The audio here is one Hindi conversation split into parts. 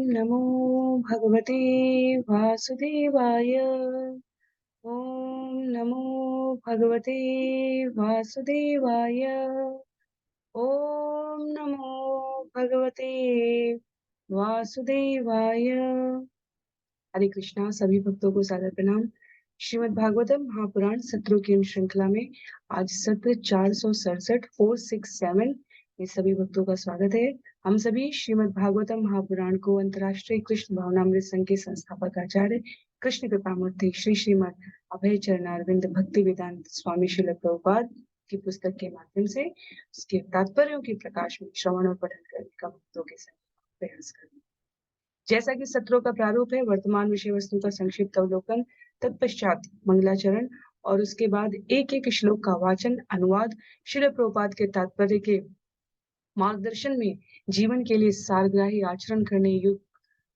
नमो भगवते वासुदेवाय। ओम नमो भगवते वासुदेवाय। ओम नमो भगवते वासुदेवाय। हरे कृष्णा। सभी भक्तों को सादर प्रणाम। श्रीमद् भागवतम महापुराण सत्रों की श्रृंखला में आज सत्र 467 467 में सभी भक्तों का स्वागत है। हम सभी श्रीमद् भागवतम महापुराण को अंतर्राष्ट्रीय कृष्ण भावनामृत संघ के संस्थापक आचार्य कृष्ण कृपामूर्ति श्री श्रीमद् अभय चरणारविंद भक्ति वेदांत स्वामी श्रील प्रभुपाद की पुस्तक के माध्यम से उसके तात्पर्यों के प्रकाश में श्रवण और पठन करने का भक्तों के साथ प्रयास करें। जैसा कि सत्रों का प्रारूप है, वर्तमान विषय वस्तु का संक्षिप्त अवलोकन, तत्पश्चात मंगलाचरण और उसके बाद एक एक श्लोक का वाचन अनुवाद श्रील प्रभुपाद के तात्पर्य के मार्गदर्शन में जीवन के लिए सारग्राही आचरण करने युक्त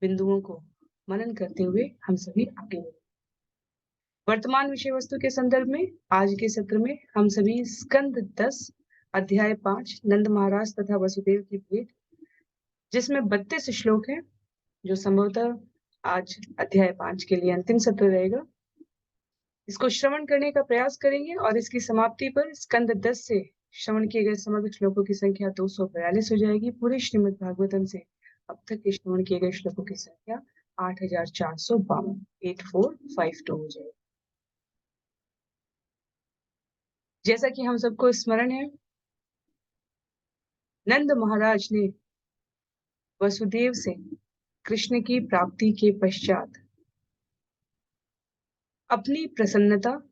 बिंदुओं को मनन करते हुए हम सभी आगे बढ़े। वर्तमान विषय वस्तु के संदर्भ में आज के सत्र में हम सभी स्कंद 10 अध्याय 5 नंद महाराज तथा वसुदेव की भेंट, जिसमें 32 श्लोक है, जो संभवतः आज अध्याय 5 के लिए अंतिम सत्र रहेगा, इसको श्रवण करने का प्रयास करेंगे और इसकी समाप्ति पर स्कंद 10 से श्रवण किए गए समग्र श्लोकों की संख्या 242 हो जाएगी। पूरे श्रीमद् भागवतम से अब तक के श्रवण किए गए श्लोकों की संख्या 8452 8452 हो जाएगी। जैसा कि हम सबको स्मरण है, नंद महाराज ने वसुदेव से कृष्ण की प्राप्ति के पश्चात अपनी प्रसन्नता,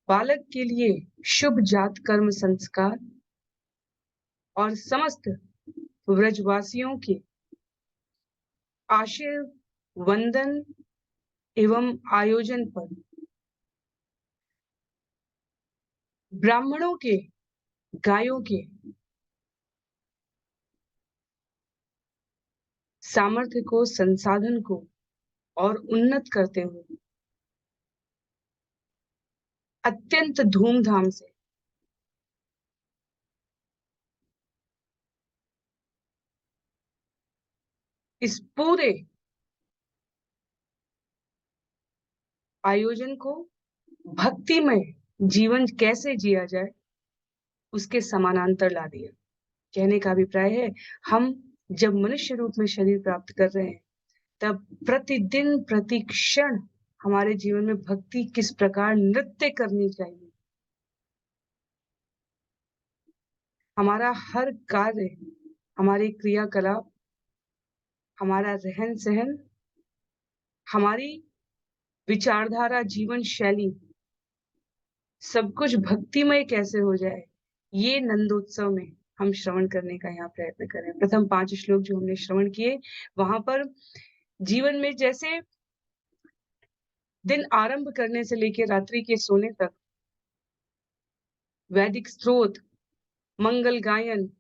बालक के लिए शुभ जात कर्म संस्कार और समस्त व्रजवासियों के आशीर्वंदन एवं आयोजन पर ब्राह्मणों के, गायों के सामर्थ्य को, संसाधन को और उन्नत करते हुए अत्यंत धूमधाम से इस पूरे आयोजन को भक्तिमय जीवन कैसे जिया जाए उसके समानांतर ला दिया। कहने का अभिप्राय है, हम जब मनुष्य रूप में शरीर प्राप्त कर रहे हैं, तब प्रतिदिन प्रतिक्षण हमारे जीवन में भक्ति किस प्रकार नृत्य करनी चाहिए। हमारा हर कार्य, हमारे क्रियाकलाप, हमारा रहन सहन, हमारी विचारधारा, जीवन शैली, सब कुछ भक्तिमय कैसे हो जाए, ये नंदोत्सव में हम श्रवण करने का यहाँ प्रयत्न करें। प्रथम 5 श्लोक जो हमने श्रवण किए, वहां पर जीवन में जैसे दिन आरंभ करने से लेकर रात्रि के सोने तक वैदिक स्त्रोत, मंगल गायन,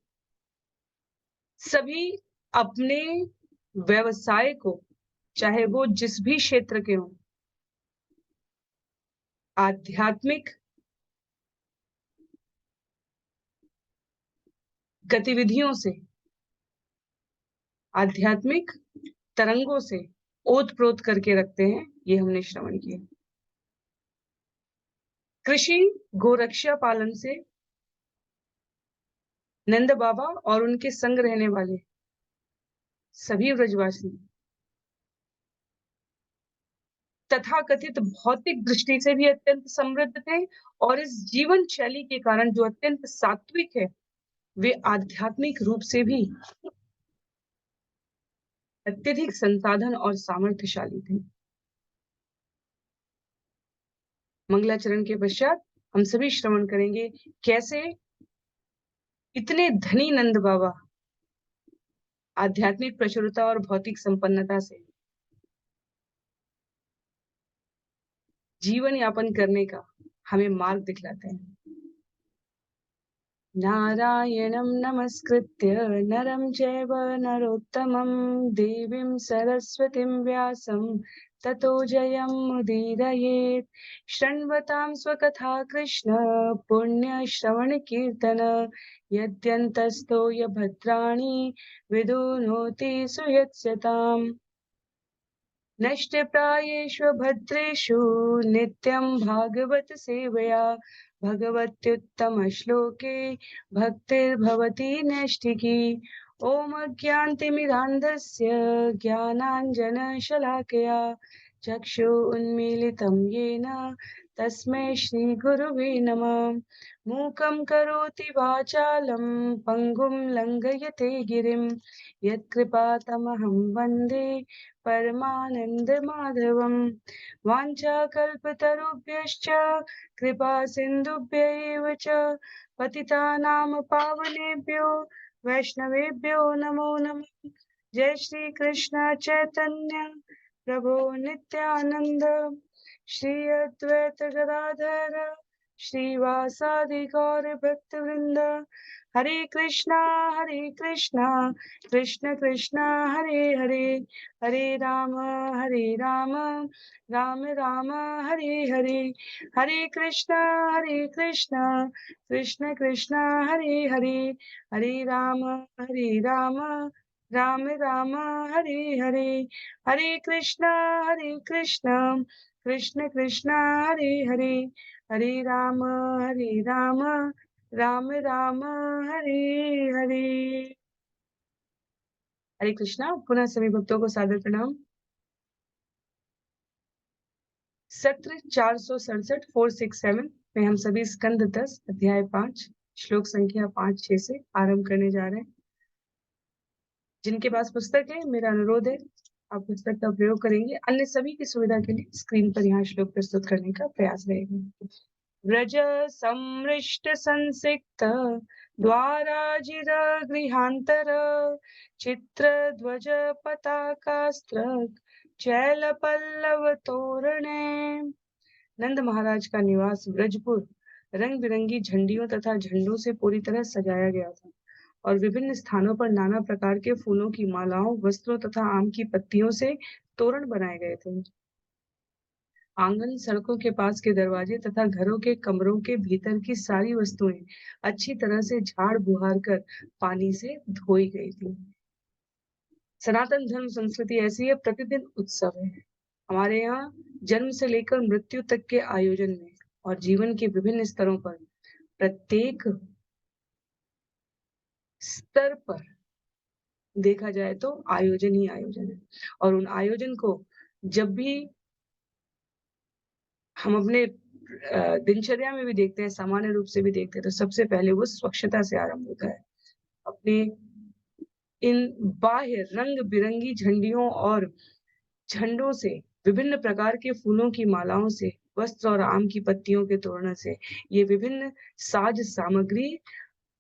सभी अपने व्यवसाय को, चाहे वो जिस भी क्षेत्र के हों, आध्यात्मिक गतिविधियों से, आध्यात्मिक तरंगों से ओत-प्रोत करके रखते हैं। ये हमने श्रवण किया। कृषि, गोरक्षा पालन से नंद बाबा और उनके संग रहने वाले सभी व्रजवासी तथाकथित भौतिक दृष्टि से भी अत्यंत समृद्ध थे, और इस जीवन शैली के कारण जो अत्यंत सात्विक है, वे आध्यात्मिक रूप से भी अत्यधिक संसाधन और सामर्थ्यशाली थे। मंगलाचरण के पश्चात हम सभी श्रवण करेंगे कैसे इतने धनी नंद बाबा आध्यात्मिक प्रचुरता और भौतिक संपन्नता से जीवन यापन करने का हमें मार्ग दिखलाते हैं। नारायणं नमस्कृत्य नरं चैव नरोत्तमं देवीं सरस्वतीं व्यासं ततो जयमुदीरयेत्। शृण्वतां स्वकथा कृष्ण पुण्यश्रवणकीर्तन यद्यन्तस्थो य भद्राणि विदुनोति सुयत्स्यताम्। नष्टप्रायेषु भद्रेषु नित्यं भागवत सेवया भगवत्युत्तमश्लोके भक्तिर्भवति नैष्ठिकी। ॐ अज्ञानतिमिरान्धस्य ज्ञानाञ्जनशलाकया चक्षु उन्मीलितं येन तस्मै श्रीगुरुवे नमः। मूकं करोति वाचालं पङ्गुं लङ्घयते गिरिं यत्कृपातमहं वन्दे परमानन्दमाधवम्। वाञ्छाकल्पतरुभ्यश्च कृपा सिन्धुभ्य एव च पतितानां पावनेभ्यो वैष्णवेभ्यो नमो नमः। जय श्री कृष्ण चैतन्य प्रभु नित्यानंद श्री अद्वैत गदाधर श्रीवासादि गौर भक्तवृंद। हरे कृष्णा कृष्ण कृष्ण हरे हरे, हरे राम राम राम हरे हरे। हरे कृष्णा कृष्ण कृष्ण हरे हरे, हरे राम राम राम हरे हरे। हरे कृष्णा कृष्ण कृष्ण हरे हरे, हरे राम राम राम हरे हरे। हरे कृष्णा। पुनः सभी भक्तों को सादर प्रणाम। सत्र 467 467 में हम सभी स्कंद 10 अध्याय 5 श्लोक संख्या 5-6 से आरंभ करने जा रहे हैं। जिनके पास पुस्तक है, मेरा अनुरोध है आप पुस्तक का प्रयोग करेंगे। अन्य सभी की सुविधा के लिए स्क्रीन पर यहाँ श्लोक प्रस्तुत करने का प्रयास रहेगा। व्रज समृष्ट संसिक्त द्वाराजिर गृहांतर चित्र ध्वज पताकास्त्र चैल पल्लव तोरणे। नंद महाराज का निवास ब्रजपुर रंग बिरंगी झंडियों तथा झंडों से पूरी तरह सजाया गया था और विभिन्न स्थानों पर नाना प्रकार के फूलों की मालाओं, वस्त्रों तथा आम की पत्तियों से तोरण बनाए गए थे। आंगन, सड़कों के पास के दरवाजे तथा घरों के कमरों के भीतर की सारी वस्तुएं अच्छी तरह से झाड़ बुहार कर पानी से धोई गई थी। सनातन धर्म संस्कृति ऐसी है, प्रतिदिन उत्सव है। हमारे यहाँ जन्म से लेकर मृत्यु तक के आयोजन में और जीवन के विभिन्न स्तरों पर प्रत्येक स्तर पर देखा जाए तो आयोजन ही आयोजन है। और उन आयोजन को जब भी हम अपने दिनचर्या में भी देखते हैं, सामान्य रूप से भी देखते हैं, तो सबसे पहले वो स्वच्छता से आरंभ होता है। अपने इन बाह्य रंग बिरंगी झंडियों और झंडों से, विभिन्न प्रकार के फूलों की मालाओं से, वस्त्र और आम की पत्तियों के तोरण से, ये विभिन्न साज सामग्री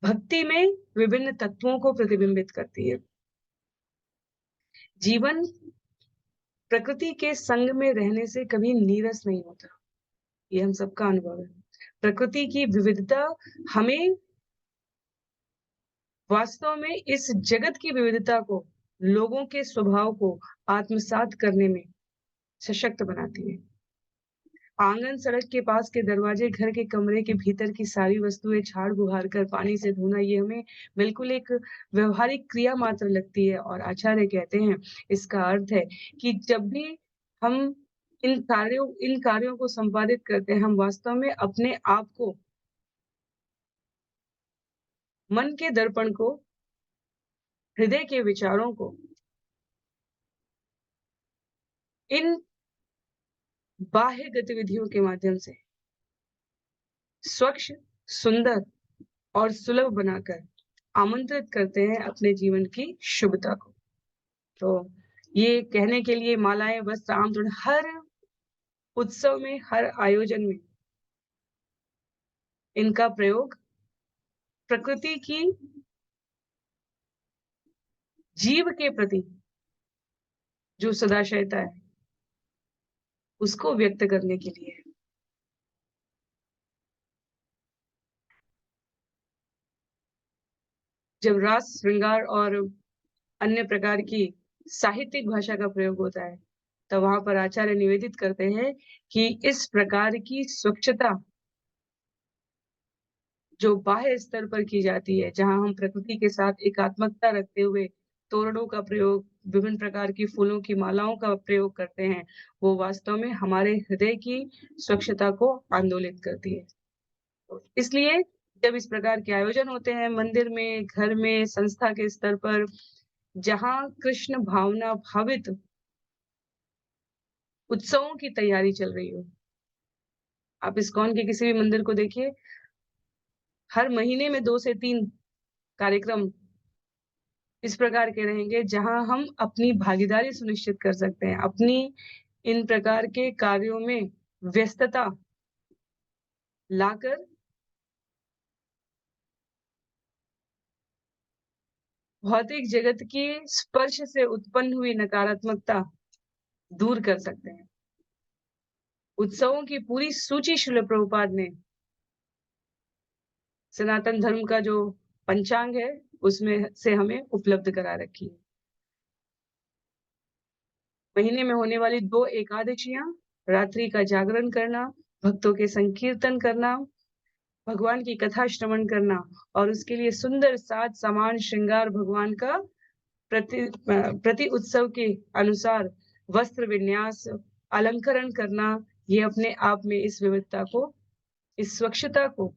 भक्ति में विभिन्न तत्वों को प्रतिबिंबित करती है। जीवन प्रकृति के संग में रहने से कभी नीरस नहीं होता, ये हम सबका अनुभव है। प्रकृति की विविधता हमें वास्तव में इस जगत की विविधता को, लोगों के स्वभाव को आत्मसात करने में सशक्त बनाती है। आंगन, सड़क के पास के दरवाजे, घर के कमरे के भीतर की सारी वस्तुएं झाड़ बुहार कर पानी से धोना, ये हमें बिल्कुल एक व्यवहारिक क्रिया मात्र लगती है। और आचार्य कहते हैं इसका अर्थ है कि जब भी हम इन कार्यों को संपादित करते हैं, हम वास्तव में अपने आप को, मन के दर्पण को, हृदय के विचारों को इन बाह्य गतिविधियों के माध्यम से स्वच्छ, सुंदर और सुलभ बनाकर आमंत्रित करते हैं अपने जीवन की शुभता को। तो ये कहने के लिए मालाएं, वस्त्र, आमतौर हर उत्सव में, हर आयोजन में इनका प्रयोग प्रकृति की जीव के प्रति जो सदाशयता है उसको व्यक्त करने के लिए। जब रास श्रृंगार और अन्य प्रकार की साहित्यिक भाषा का प्रयोग होता है, तो वहां पर आचार्य निवेदित करते हैं कि इस प्रकार की स्वच्छता जो बाह्य स्तर पर की जाती है, जहाँ हम प्रकृति के साथ एकात्मकता रखते हुए तोरणों का प्रयोग, विभिन्न प्रकार की फूलों की मालाओं का प्रयोग करते हैं, वो वास्तव में हमारे हृदय की स्वच्छता को आंदोलित करती है। तो इसलिए जब इस प्रकार के आयोजन होते हैं मंदिर में, घर में, संस्था के स्तर पर, जहाँ कृष्ण भावना भावित उत्सवों की तैयारी चल रही हो। आप इस्कॉन के किसी भी मंदिर को देखिए, हर महीने में 2 से 3 कार्यक्रम इस प्रकार के रहेंगे जहां हम अपनी भागीदारी सुनिश्चित कर सकते हैं, अपनी इन प्रकार के कार्यों में व्यस्तता लाकर भौतिक जगत की स्पर्श से उत्पन्न हुई नकारात्मकता दूर कर सकते हैं। उत्सवों की पूरी सूची श्रील प्रभुपाद ने सनातन धर्म का जो पंचांग है, उसमें से हमें उपलब्ध करा रखी है। महीने में होने वाली 2 एकादशियां, रात्रि का जागरण करना, भक्तों के संकीर्तन करना, भगवान की कथा श्रवण करना और उसके लिए सुंदर साज सामान श्रृंगार भगवान का प्रति उत्सव के अनुसार वस्त्र विन्यास, अलंकरण करना, ये अपने आप में इस विविधता को, इस स्वच्छता को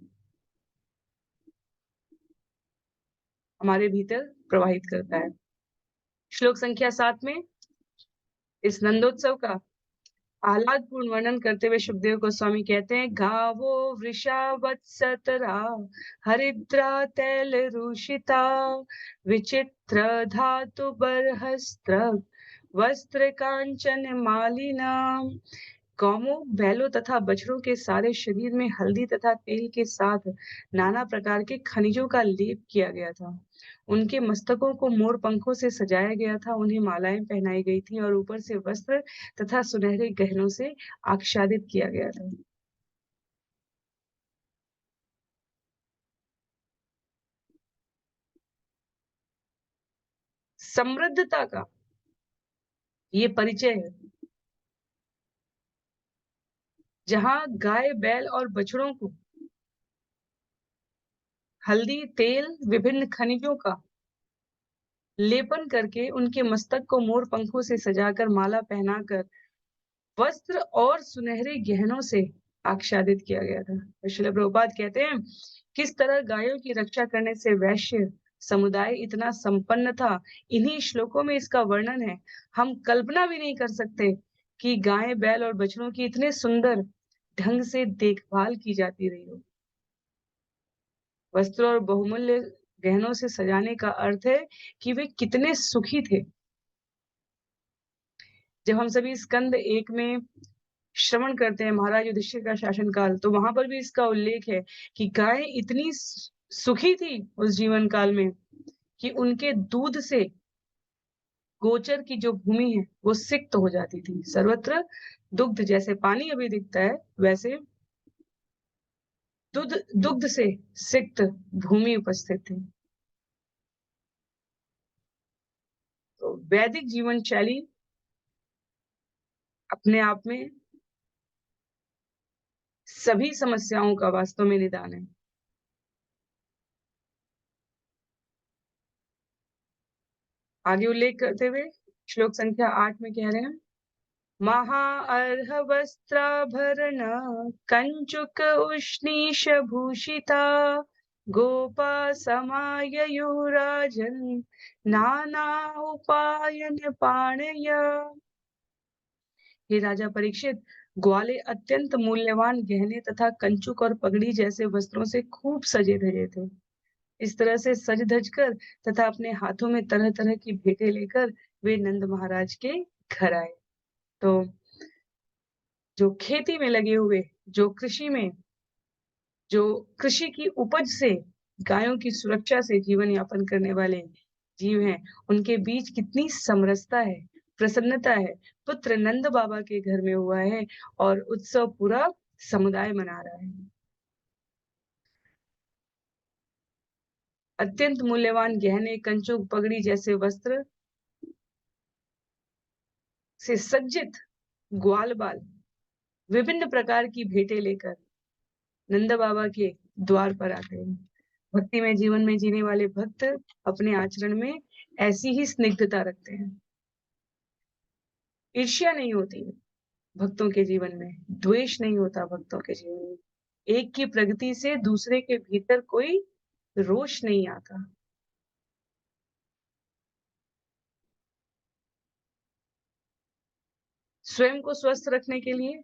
हमारे भीतर प्रवाहित करता है। श्लोक संख्या 7 में इस नंदोत्सव का आह्लादपूर्ण वर्णन करते हुए सुखदेव गोस्वामी कहते हैं, गावो वृषा वत्सतरा हरिद्रा तैल रूषिता विचित्र धातु बरहस्त्र वस्त्र कांचन मालिना। गौमों, बैलों तथा बछड़ों के सारे शरीर में हल्दी तथा तेल के साथ नाना प्रकार के खनिजों का लेप किया गया था। उनके मस्तकों को मोर पंखों से सजाया गया था, उन्हें मालाएं पहनाई गई थी और ऊपर से वस्त्र तथा सुनहरे गहनों से आच्छादित किया गया था। समृद्धता का ये परिचय है, जहां गाय, बैल और बछड़ों को हल्दी, तेल, विभिन्न खनिजों का लेपन करके उनके मस्तक को मोर पंखों से सजाकर माला पहनाकर वस्त्र और सुनहरे गहनों से आच्छादित किया गया था। तो श्रील प्रभुपाद कहते हैं, किस तरह गायों की रक्षा करने से वैश्य समुदाय इतना संपन्न था, इन्हीं श्लोकों में इसका वर्णन है। हम कल्पना भी नहीं कर सकते कि गाय, बैल और बछड़ों की इतने सुंदर ढंग से देखभाल की जाती रही हो। वस्त्र और बहुमूल्य गहनों से सजाने का अर्थ है कि वे कितने सुखी थे। जब हम सभी स्कंद 1 में श्रवण करते हैं महाराज युधिष्ठिर का शासनकाल, तो वहां पर भी इसका उल्लेख है कि गाय इतनी सुखी थी उस जीवन काल में कि उनके दूध से गोचर की जो भूमि है वो सिक्त हो जाती थी। सर्वत्र दुग्ध, जैसे पानी अभी दिखता है वैसे दुग्ध दुग्ध से सिक्त भूमि उपस्थित थी। तो वैदिक जीवन शैली अपने आप में सभी समस्याओं का वास्तव में निदान है। आगे उल्लेख करते हुए श्लोक संख्या 8 में कह रहे हैं, महाअर्हवस्त्राभरण कंचुक उष्णीश भूषिता गोपा समाययुराजन् नाना उपायन पाणय। हे राजा परीक्षित, ग्वाले अत्यंत मूल्यवान गहने तथा कंचुक और पगड़ी जैसे वस्त्रों से खूब सजे धजे थे। इस तरह से सज धज कर तथा अपने हाथों में तरह तरह की भेंटें लेकर वे नंद महाराज के घर आए। तो जो खेती में लगे हुए, जो कृषि की उपज से, गायों की सुरक्षा से जीवन यापन करने वाले जीव हैं, उनके बीच कितनी समरसता है, प्रसन्नता है। पुत्र नंद बाबा के घर में हुआ है और उत्सव पूरा समुदाय मना रहा है। अत्यंत मूल्यवान गहने, कंचुक, पगड़ी जैसे वस्त्र से सज्जित ग्वाल बाल विभिन्न प्रकार की भेंटें लेकर नंद बाबा के द्वार पर आते हैं। भक्ति में जीवन में जीने वाले भक्त अपने आचरण में ऐसी ही स्निग्धता रखते हैं। ईर्ष्या नहीं होती भक्तों के जीवन में, द्वेष नहीं होता भक्तों के जीवन में, एक की प्रगति से दूसरे के भीतर कोई रोष नहीं आता। स्वयं को स्वस्थ रखने के लिए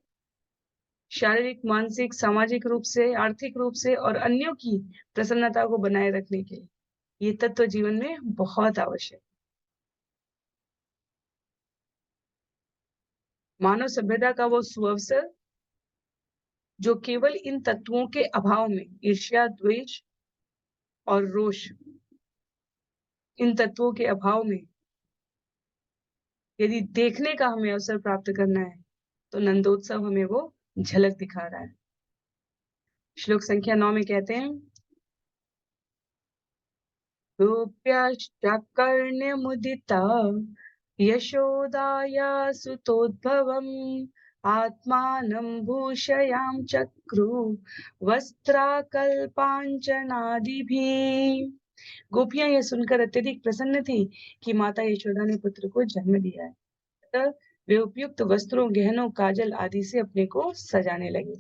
शारीरिक, मानसिक, सामाजिक रूप से, आर्थिक रूप से और अन्यों की प्रसन्नता को बनाए रखने के लिए ये तत्व जीवन में बहुत आवश्यक है। मानव सभ्यता का वो सुअवसर जो केवल इन तत्वों के अभाव में, ईर्ष्या, द्वेष और रोष, इन तत्वों के अभाव में यदि देखने का हमें अवसर प्राप्त करना है तो नंदोत्सव हमें वो झलक दिखा रहा है। श्लोक संख्या 9 में कहते हैं, रूप्यश्चकर्ण्यमुदिता यशोदाया सुतोद्भवम् आत्मानं भूषयां चक्रु वस्त्राकल्पाञ्चनादिभिः। गोपियां यह सुनकर अत्यधिक प्रसन्न थी कि माता यशोदा ने पुत्र को जन्म दिया है। अतः वे उपयुक्त वस्त्रों, गहनों, काजल आदि से अपने को सजाने लगे।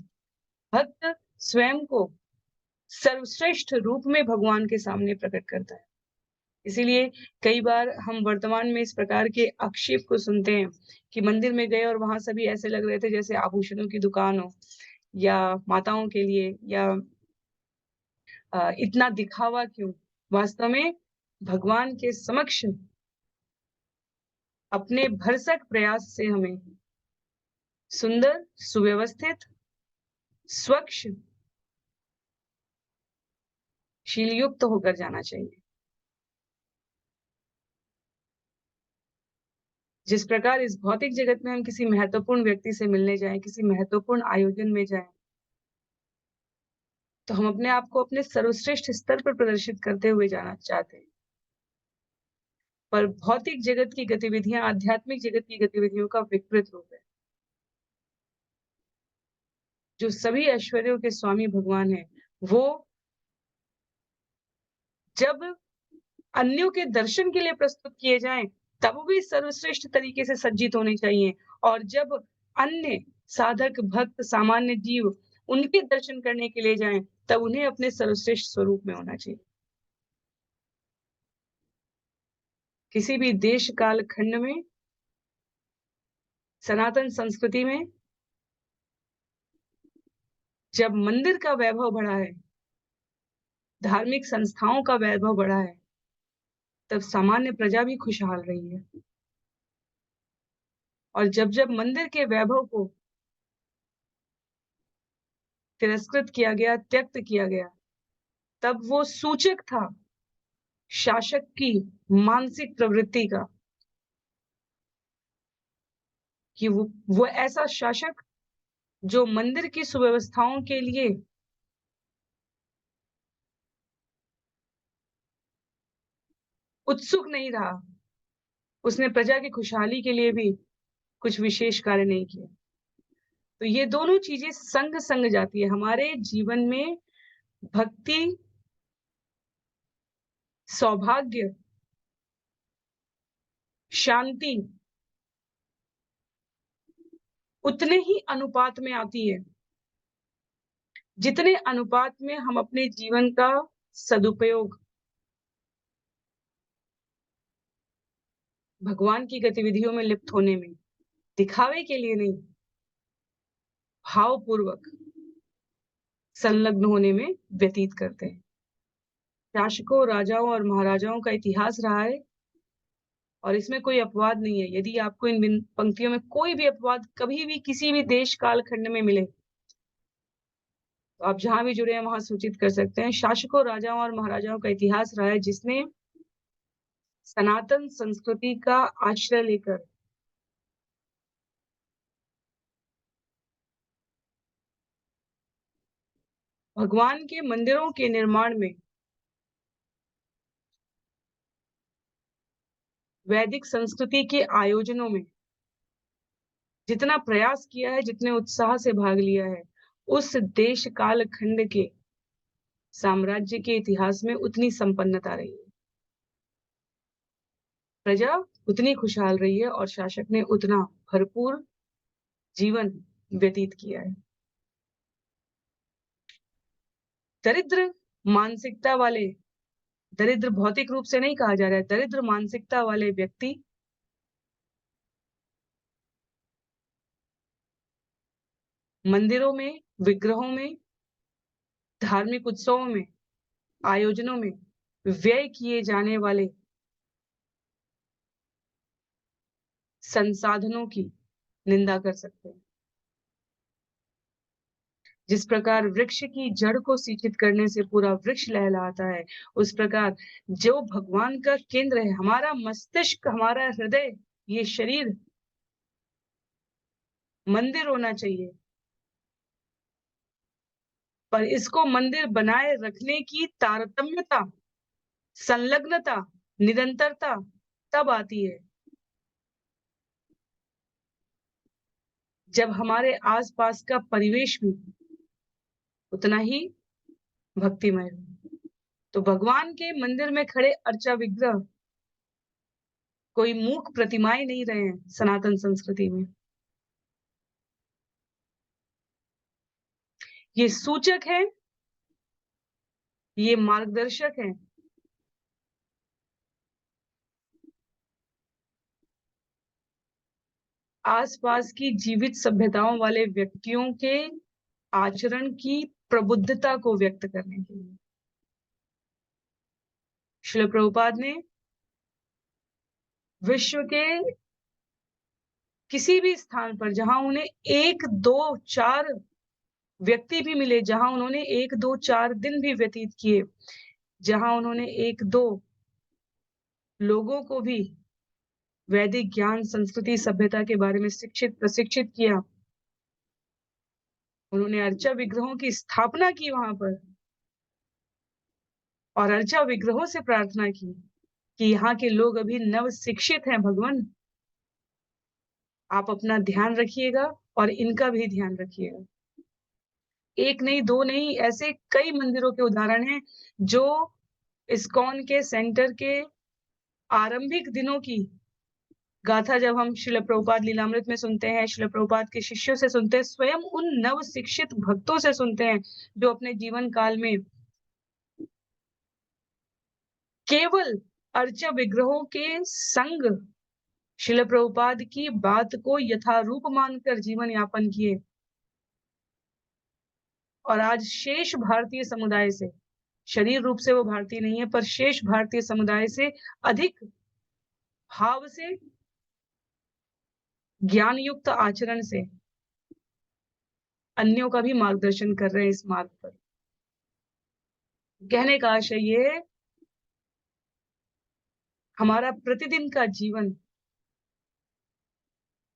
भक्त स्वयं को सर्वश्रेष्ठ रूप में भगवान के सामने प्रकट करता है। इसीलिए कई बार हम वर्तमान में इस प्रकार के आक्षेप को सुनते हैं कि मंदिर में गए और वहां सभी ऐसे लग रहे थे जैसे आभूषणों की दुकान हो, या माताओं के लिए, या इतना दिखावा क्यों। वास्तव में भगवान के समक्ष अपने भरसक प्रयास से हमें सुंदर, सुव्यवस्थित, स्वच्छ, शीलयुक्त होकर जाना चाहिए। जिस प्रकार इस भौतिक जगत में हम किसी महत्वपूर्ण व्यक्ति से मिलने जाएं, किसी महत्वपूर्ण आयोजन में जाएं, तो हम अपने आप को अपने सर्वश्रेष्ठ स्तर पर प्रदर्शित करते हुए जाना चाहते हैं। पर भौतिक जगत की गतिविधियां आध्यात्मिक जगत की गतिविधियों का विकृत रूप है। जो सभी ऐश्वर्यों के स्वामी भगवान हैं, वो जब अन्यों के दर्शन के लिए प्रस्तुत किए जाएं, तब भी सर्वश्रेष्ठ तरीके से सज्जित होने चाहिए। और जब अन्य साधक, भक्त, सामान्य जीव उनके दर्शन करने के लिए जाएं, तब उन्हें अपने सर्वश्रेष्ठ स्वरूप में होना चाहिए। किसी भी देश काल खंड में, सनातन संस्कृति में जब मंदिर का वैभव बढ़ा है, धार्मिक संस्थाओं का वैभव बढ़ा है, तब सामान्य प्रजा भी खुशहाल रही है। और जब जब मंदिर के वैभव को तिरस्कृत किया गया, त्यक्त किया गया, तब वो सूचक था शासक की मानसिक प्रवृत्ति का, कि वो ऐसा शासक जो मंदिर की सुव्यवस्थाओं के लिए उत्सुक नहीं रहा, उसने प्रजा की खुशहाली के लिए भी कुछ विशेष कार्य नहीं किया। तो ये दोनों चीजें संग संग जाती है हमारे जीवन में। भक्ति, सौभाग्य, शांति उतने ही अनुपात में आती है जितने अनुपात में हम अपने जीवन का सदुपयोग भगवान की गतिविधियों में लिप्त होने में, दिखावे के लिए नहीं, भावपूर्वक संलग्न होने में व्यतीत करते हैं। शासकों, राजाओं और महाराजाओं का इतिहास रहा है और इसमें कोई अपवाद नहीं है। यदि आपको इन पंक्तियों में कोई भी अपवाद कभी भी किसी भी देश काल खंड में मिले, तो आप जहां भी जुड़े हैं वहां सूचित कर सकते हैं। शासकों, राजाओं और महाराजाओं का इतिहास रहा है जिसने सनातन संस्कृति का आश्रय लेकर भगवान के मंदिरों के निर्माण में, वैदिक संस्कृति के आयोजनों में जितना प्रयास किया है, जितने उत्साह से भाग लिया है, उस देश काल खंड के साम्राज्य के इतिहास में उतनी संपन्नता रही है, प्रजा उतनी खुशहाल रही है और शासक ने उतना भरपूर जीवन व्यतीत किया है। दरिद्र मानसिकता वाले, दरिद्र भौतिक रूप से नहीं कहा जा रहा है, दरिद्र मानसिकता वाले व्यक्ति मंदिरों में, विग्रहों में, धार्मिक उत्सवों में, आयोजनों में व्यय किए जाने वाले संसाधनों की निंदा कर सकते हैं। जिस प्रकार वृक्ष की जड़ को सिंचित करने से पूरा वृक्ष लहलहाता है, उस प्रकार जो भगवान का केंद्र है, हमारा मस्तिष्क, हमारा हृदय, ये शरीर मंदिर होना चाहिए, पर इसको मंदिर बनाए रखने की तारतम्यता, संलग्नता, निरंतरता तब आती है जब हमारे आसपास का परिवेश भी उतना ही भक्तिमय हो। तो भगवान के मंदिर में खड़े अर्चा विग्रह कोई मूक प्रतिमाएं नहीं रहे हैं सनातन संस्कृति में। ये सूचक है, ये मार्गदर्शक है आसपास की जीवित सभ्यताओं वाले व्यक्तियों के आचरण की प्रबुद्धता को व्यक्त करने के लिए। श्रील प्रभुपाद ने विश्व के किसी भी स्थान पर जहां उन्हें 1, 2, 4 व्यक्ति भी मिले, जहां उन्होंने 1, 2, 4 दिन भी व्यतीत किए, जहां उन्होंने 1, 2 लोगों को भी वैदिक ज्ञान, संस्कृति, सभ्यता के बारे में शिक्षित, प्रशिक्षित किया, उन्होंने अर्चा विग्रहों की स्थापना की वहां पर और अर्चा विग्रहों से प्रार्थना की कि यहाँ के लोग अभी नव शिक्षित हैं भगवान, आप अपना ध्यान रखिएगा और इनका भी ध्यान रखिएगा। एक नहीं, दो नहीं, ऐसे कई मंदिरों के उदाहरण हैं जो इस्कॉन के सेंटर के आरंभिक दिनों की गाथा जब हम श्रील प्रभुपाद लीलामृत में सुनते हैं, श्रील प्रभुपाद के शिष्यों से सुनते हैं, स्वयं उन नव शिक्षित भक्तों से सुनते हैं जो अपने जीवन काल में केवल अर्चा विग्रहों के संग श्रील प्रभुपाद की बात को यथारूप मानकर जीवन यापन किए और आज शेष भारतीय समुदाय से, शरीर रूप से वो भारतीय नहीं है, पर शेष भारतीय समुदाय से अधिक भाव से, ज्ञान युक्त आचरण से अन्यों का भी मार्गदर्शन कर रहे हैं इस मार्ग पर। कहने का आशय ये है, हमारा प्रतिदिन का जीवन,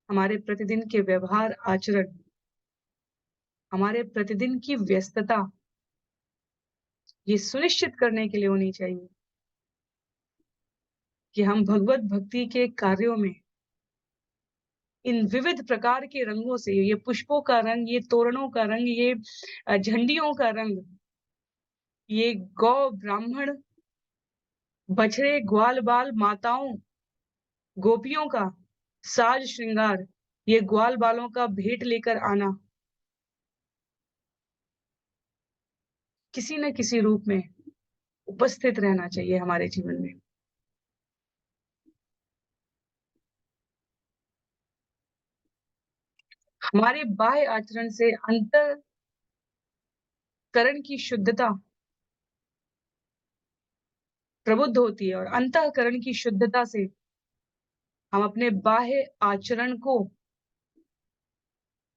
हमारे प्रतिदिन के व्यवहार आचरण, हमारे प्रतिदिन की व्यस्तता ये सुनिश्चित करने के लिए होनी चाहिए कि हम भगवत भक्ति के कार्यों में इन विविध प्रकार के रंगों से, ये पुष्पों का रंग, ये तोरणों का रंग, ये झंडियों का रंग, ये गौ ब्राह्मण बछड़े ग्वाल बाल माताओं गोपियों का साज श्रृंगार, ये ग्वाल बालों का भेंट लेकर आना किसी न किसी रूप में उपस्थित रहना चाहिए हमारे जीवन में। हमारे बाह्य आचरण से अंतःकरण की शुद्धता प्रबुद्ध होती है और अंतःकरण की शुद्धता से हम अपने बाह्य आचरण को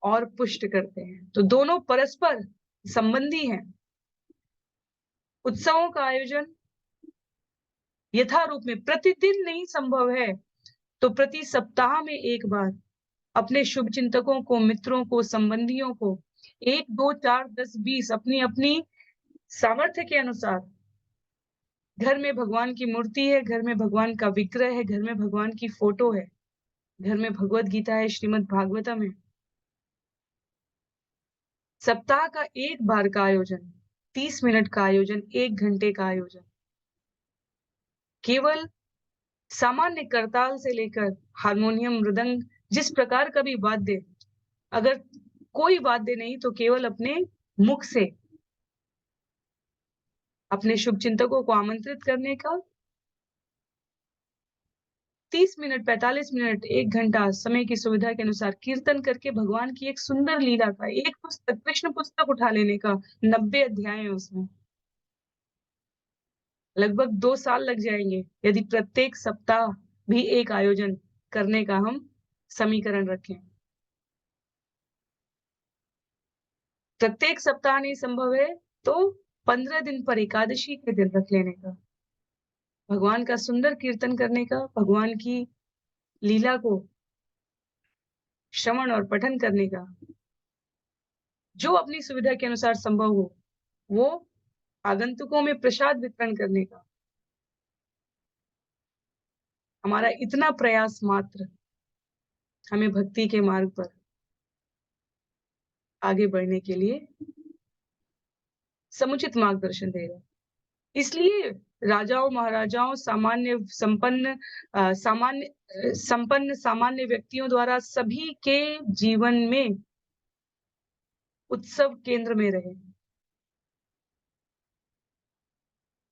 और पुष्ट करते हैं। तो दोनों परस्पर संबंधी हैं। उत्सवों का आयोजन यथारूप में प्रतिदिन नहीं संभव है, तो प्रति सप्ताह में एक बार अपने शुभ चिंतकों को, मित्रों को, संबंधियों को 1, 2, 4, 10, 20 अपनी अपनी सामर्थ्य के अनुसार, घर में भगवान की मूर्ति है, घर में भगवान का विग्रह है, घर में भगवान की फोटो है, घर में भगवत गीता है, श्रीमद् भागवतम है, सप्ताह का एक बार का आयोजन 30 मिनट का आयोजन, 1 घंटे का आयोजन। केवल सामान्य करताल से लेकर हारमोनियम, मृदंग, जिस प्रकार का भी वाद्य, अगर कोई वाद्य नहीं तो केवल अपने मुख से अपने शुभचिंतकों को आमंत्रित करने का 30 मिनट, 45 मिनट, 1 घंटा समय की सुविधा के अनुसार कीर्तन करके भगवान की एक सुंदर लीला का एक पुस्तक, कृष्ण पुस्तक उठा लेने का। 90 अध्याय है उसमें। लगभग 2 साल लग जाएंगे यदि प्रत्येक सप्ताह भी एक आयोजन करने का हम समीकरण रखें। प्रत्येक सप्ताह नहीं संभव है तो 15 दिन पर एकादशी के दिन रख लेने का, भगवान का सुंदर कीर्तन करने का, भगवान की लीला को श्रवण और पठन करने का। जो अपनी सुविधा के अनुसार संभव हो वो आगंतुकों में प्रसाद वितरण करने का। हमारा इतना प्रयास मात्र हमें भक्ति के मार्ग पर आगे बढ़ने के लिए समुचित मार्गदर्शन देगा। इसलिए राजाओं, महाराजाओं, संपन्न सामान्य व्यक्तियों द्वारा सभी के जीवन में उत्सव केंद्र में रहे,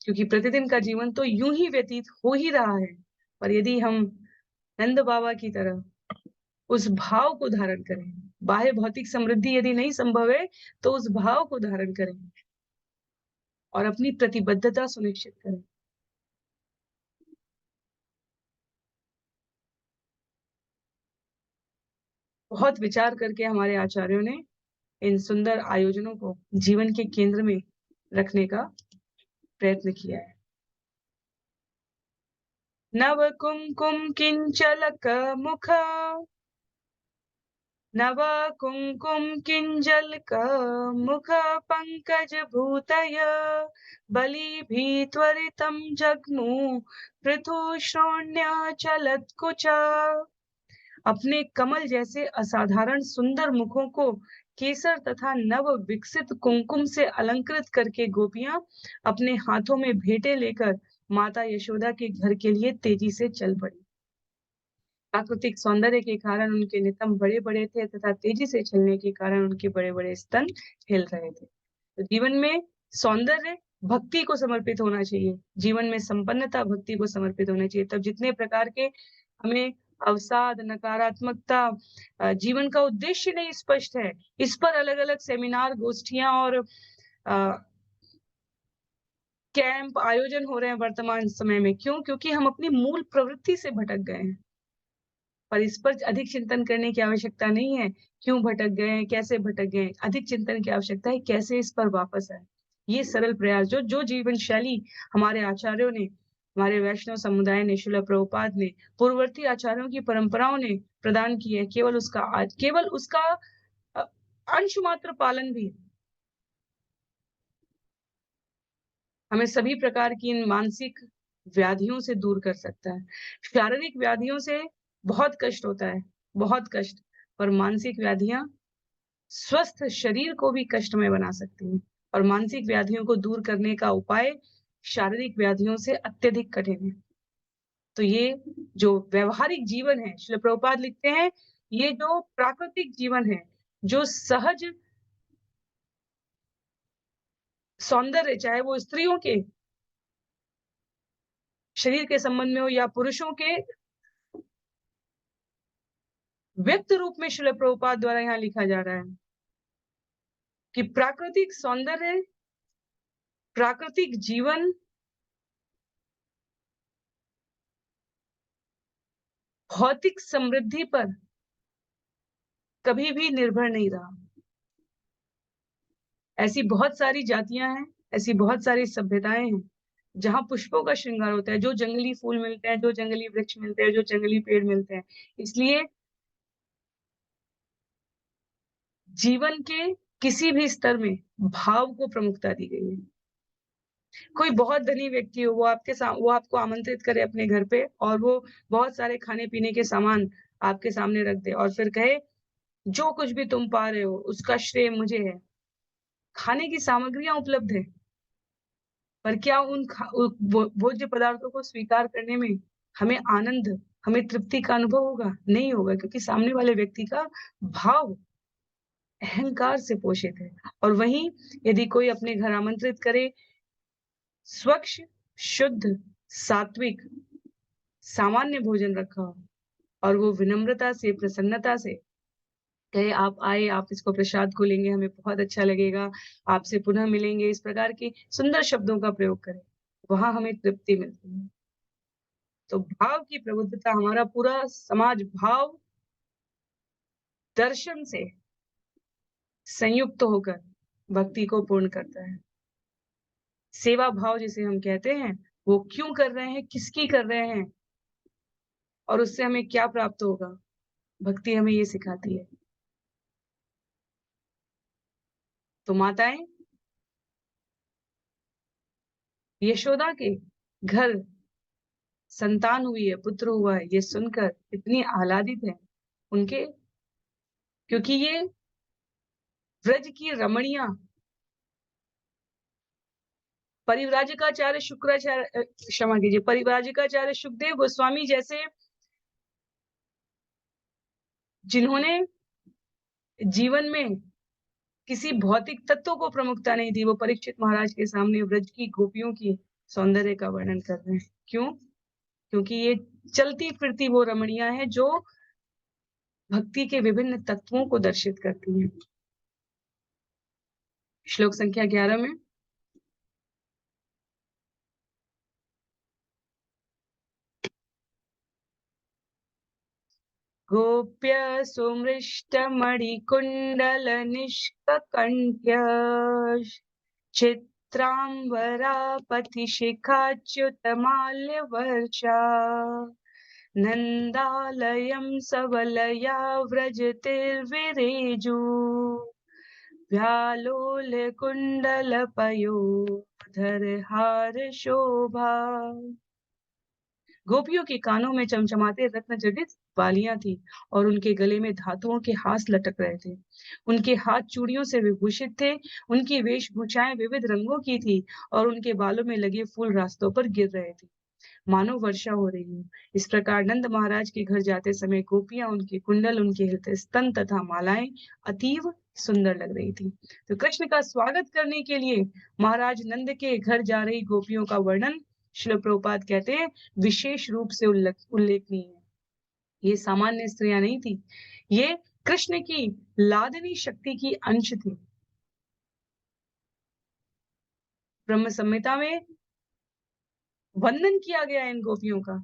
क्योंकि प्रतिदिन का जीवन तो यूं ही व्यतीत हो ही रहा है। पर यदि हम नंद बाबा की तरह उस भाव को धारण करें, बाह्य भौतिक समृद्धि यदि नहीं संभव है तो उस भाव को धारण करें और अपनी प्रतिबद्धता सुनिश्चित करें। बहुत विचार करके हमारे आचार्यों ने इन सुंदर आयोजनों को जीवन के केंद्र में रखने का प्रयत्न किया है। नव कुमकुम किंचलक मुख, नव कुमकुम किंजलक मुख, पंकज भूतय बलि भी त्वरितम जग्मु, पृथु श्रोण्य चलत कुचा। अपने कमल जैसे असाधारण सुंदर मुखों को केसर तथा नव विकसित कुमकुम से अलंकृत करके गोपियां अपने हाथों में भेंटे लेकर माता यशोदा के घर के लिए तेजी से चल पड़ी। प्राकृतिक सौंदर्य के कारण उनके नितंब बड़े बड़े थे तथा तेजी से चलने के कारण उनके बड़े बड़े स्तन हिल रहे थे। तो जीवन में सौंदर्य भक्ति को समर्पित होना चाहिए, जीवन में संपन्नता भक्ति को समर्पित होना चाहिए। तब जितने प्रकार के हमें अवसाद, नकारात्मकता, जीवन का उद्देश्य नहीं स्पष्ट है, इस पर अलग अलग सेमिनार, गोष्ठियां और कैंप आयोजन हो रहे हैं वर्तमान समय में। क्यों? क्योंकि हम अपनी मूल प्रवृत्ति से भटक गए हैं। पर इस पर अधिक चिंतन करने की आवश्यकता नहीं है। क्यों भटक गए हैं, कैसे भटक गए हैं, अधिक चिंतन की आवश्यकता है कैसे इस पर वापस आए। ये सरल प्रयास जो जीवन शैली हमारे आचार्यों ने, हमारे वैष्णव समुदाय ने, श्रील प्रभुपाद ने, पूर्ववर्ती आचार्यों की परंपराओं ने प्रदान की है, केवल उसका अंश मात्र पालन भी हमें सभी प्रकार की इन मानसिक व्याधियों से दूर कर सकता है। शारीरिक व्याधियों से बहुत कष्ट होता है, बहुत कष्ट, पर मानसिक व्याधियां स्वस्थ शरीर को भी कष्टमय बना सकती हैं। और मानसिक व्याधियों को दूर करने का उपाय शारीरिक व्याधियों से अत्यधिक कठिन है। तो ये जो व्यवहारिक जीवन है, श्रील प्रभुपाद लिखते हैं, ये जो प्राकृतिक जीवन है, जो सहज सौंदर्य, चाहे वो स्त्रियों के शरीर के संबंध में हो या पुरुषों के व्यक्त रूप में, श्रील प्रभुपाद द्वारा यहाँ लिखा जा रहा है कि प्राकृतिक सौंदर्य, प्राकृतिक जीवन भौतिक समृद्धि पर कभी भी निर्भर नहीं रहा। ऐसी बहुत सारी जातियां हैं, ऐसी बहुत सारी सभ्यताएं हैं जहां पुष्पों का श्रृंगार होता है, जो जंगली फूल मिलते हैं, जो जंगली वृक्ष मिलते हैं, जो जंगली पेड़ मिलते हैं। इसलिए जीवन के किसी भी स्तर में भाव को प्रमुखता दी गई है। कोई बहुत धनी व्यक्ति हो, वो आपको आमंत्रित करे अपने घर पे और वो बहुत सारे खाने पीने के सामान आपके सामने रख दे और फिर कहे जो कुछ भी तुम पा रहे हो उसका श्रेय मुझे है। खाने की सामग्रियां उपलब्ध है, पर क्या उन भोज्य पदार्थों को स्वीकार करने में हमें आनंद, हमें तृप्ति का अनुभव होगा? नहीं होगा, क्योंकि सामने वाले व्यक्ति का भाव अहंकार से पोषित है। और वहीं यदि कोई अपने घर आमंत्रित करे, स्वच्छ, शुद्ध, सात्विक, सामान्य भोजन रखा हो और वो विनम्रता से, प्रसन्नता से कहे, आप आए, आप इसको प्रसाद को लेंगे, हमें बहुत अच्छा लगेगा, आपसे पुनः मिलेंगे, इस प्रकार के सुंदर शब्दों का प्रयोग करें, वहां हमें तृप्ति मिलती है। तो भाव की प्रबुद्धता, हमारा पूरा समाज भाव दर्शन से संयुक्त होकर भक्ति को पूर्ण करता है। सेवा भाव जिसे हम कहते हैं, वो क्यों कर रहे हैं, किसकी कर रहे हैं और उससे हमें क्या प्राप्त होगा, भक्ति हमें ये सिखाती है। तो माताएं, यशोदा के घर संतान हुई है, पुत्र हुआ है, ये सुनकर इतनी आह्लादित है उनके, क्योंकि ये व्रज की रमणियां, परिव्राजकाचार्य शुक्राचार्य, क्षमा कीजिए, परिव्राजकाचार्य सुखदेव गोस्वामी जैसे, जिन्होंने जीवन में किसी भौतिक तत्व को प्रमुखता नहीं दी, वो परीक्षित महाराज के सामने व्रज की गोपियों की सौंदर्य का वर्णन कर रहे हैं। क्यों? क्योंकि ये चलती फिरती वो रमणियां हैं जो भक्ति के विभिन्न तत्वों को दर्शित करती हैं। श्लोक संख्या 11 में गोप्य सुमृष्टमणिकुण्डल निष्ककण्ठ्य चित्राम्बरा पथिशिखाच्युतमाल्यवर्षा नन्दालयं सबलया व्रजतिर्विरेजु व्यालोलकुण्डलपयोधरहार शोभा। गोपियों के कानों में चमचमाते रत्न जड़ित बालियां थी और उनके गले में धातुओं के हास लटक रहे थे। उनके हाथ चूड़ियों से विभूषित थे, उनकी वेशभूषाएं विविध रंगों की थी और उनके बालों में लगे फूल रास्तों पर गिर रहे थे, मानो वर्षा हो रही हो। इस प्रकार नंद महाराज के घर जाते समय गोपियां, उनके कुंडल, उनके हृदय स्तन तथा मालाएं अतीव सुंदर लग रही थी। तो कृष्ण का स्वागत करने के लिए महाराज नंद के घर जा रही गोपियों का वर्णन श्रील प्रभुपाद कहते हैं विशेष रूप से उल्लेखनीय है। ये सामान्य स्त्रियां नहीं थी, ये कृष्ण की लादनी शक्ति की अंश थी। ब्रह्म संहिता में वंदन किया गया इन गोपियों का।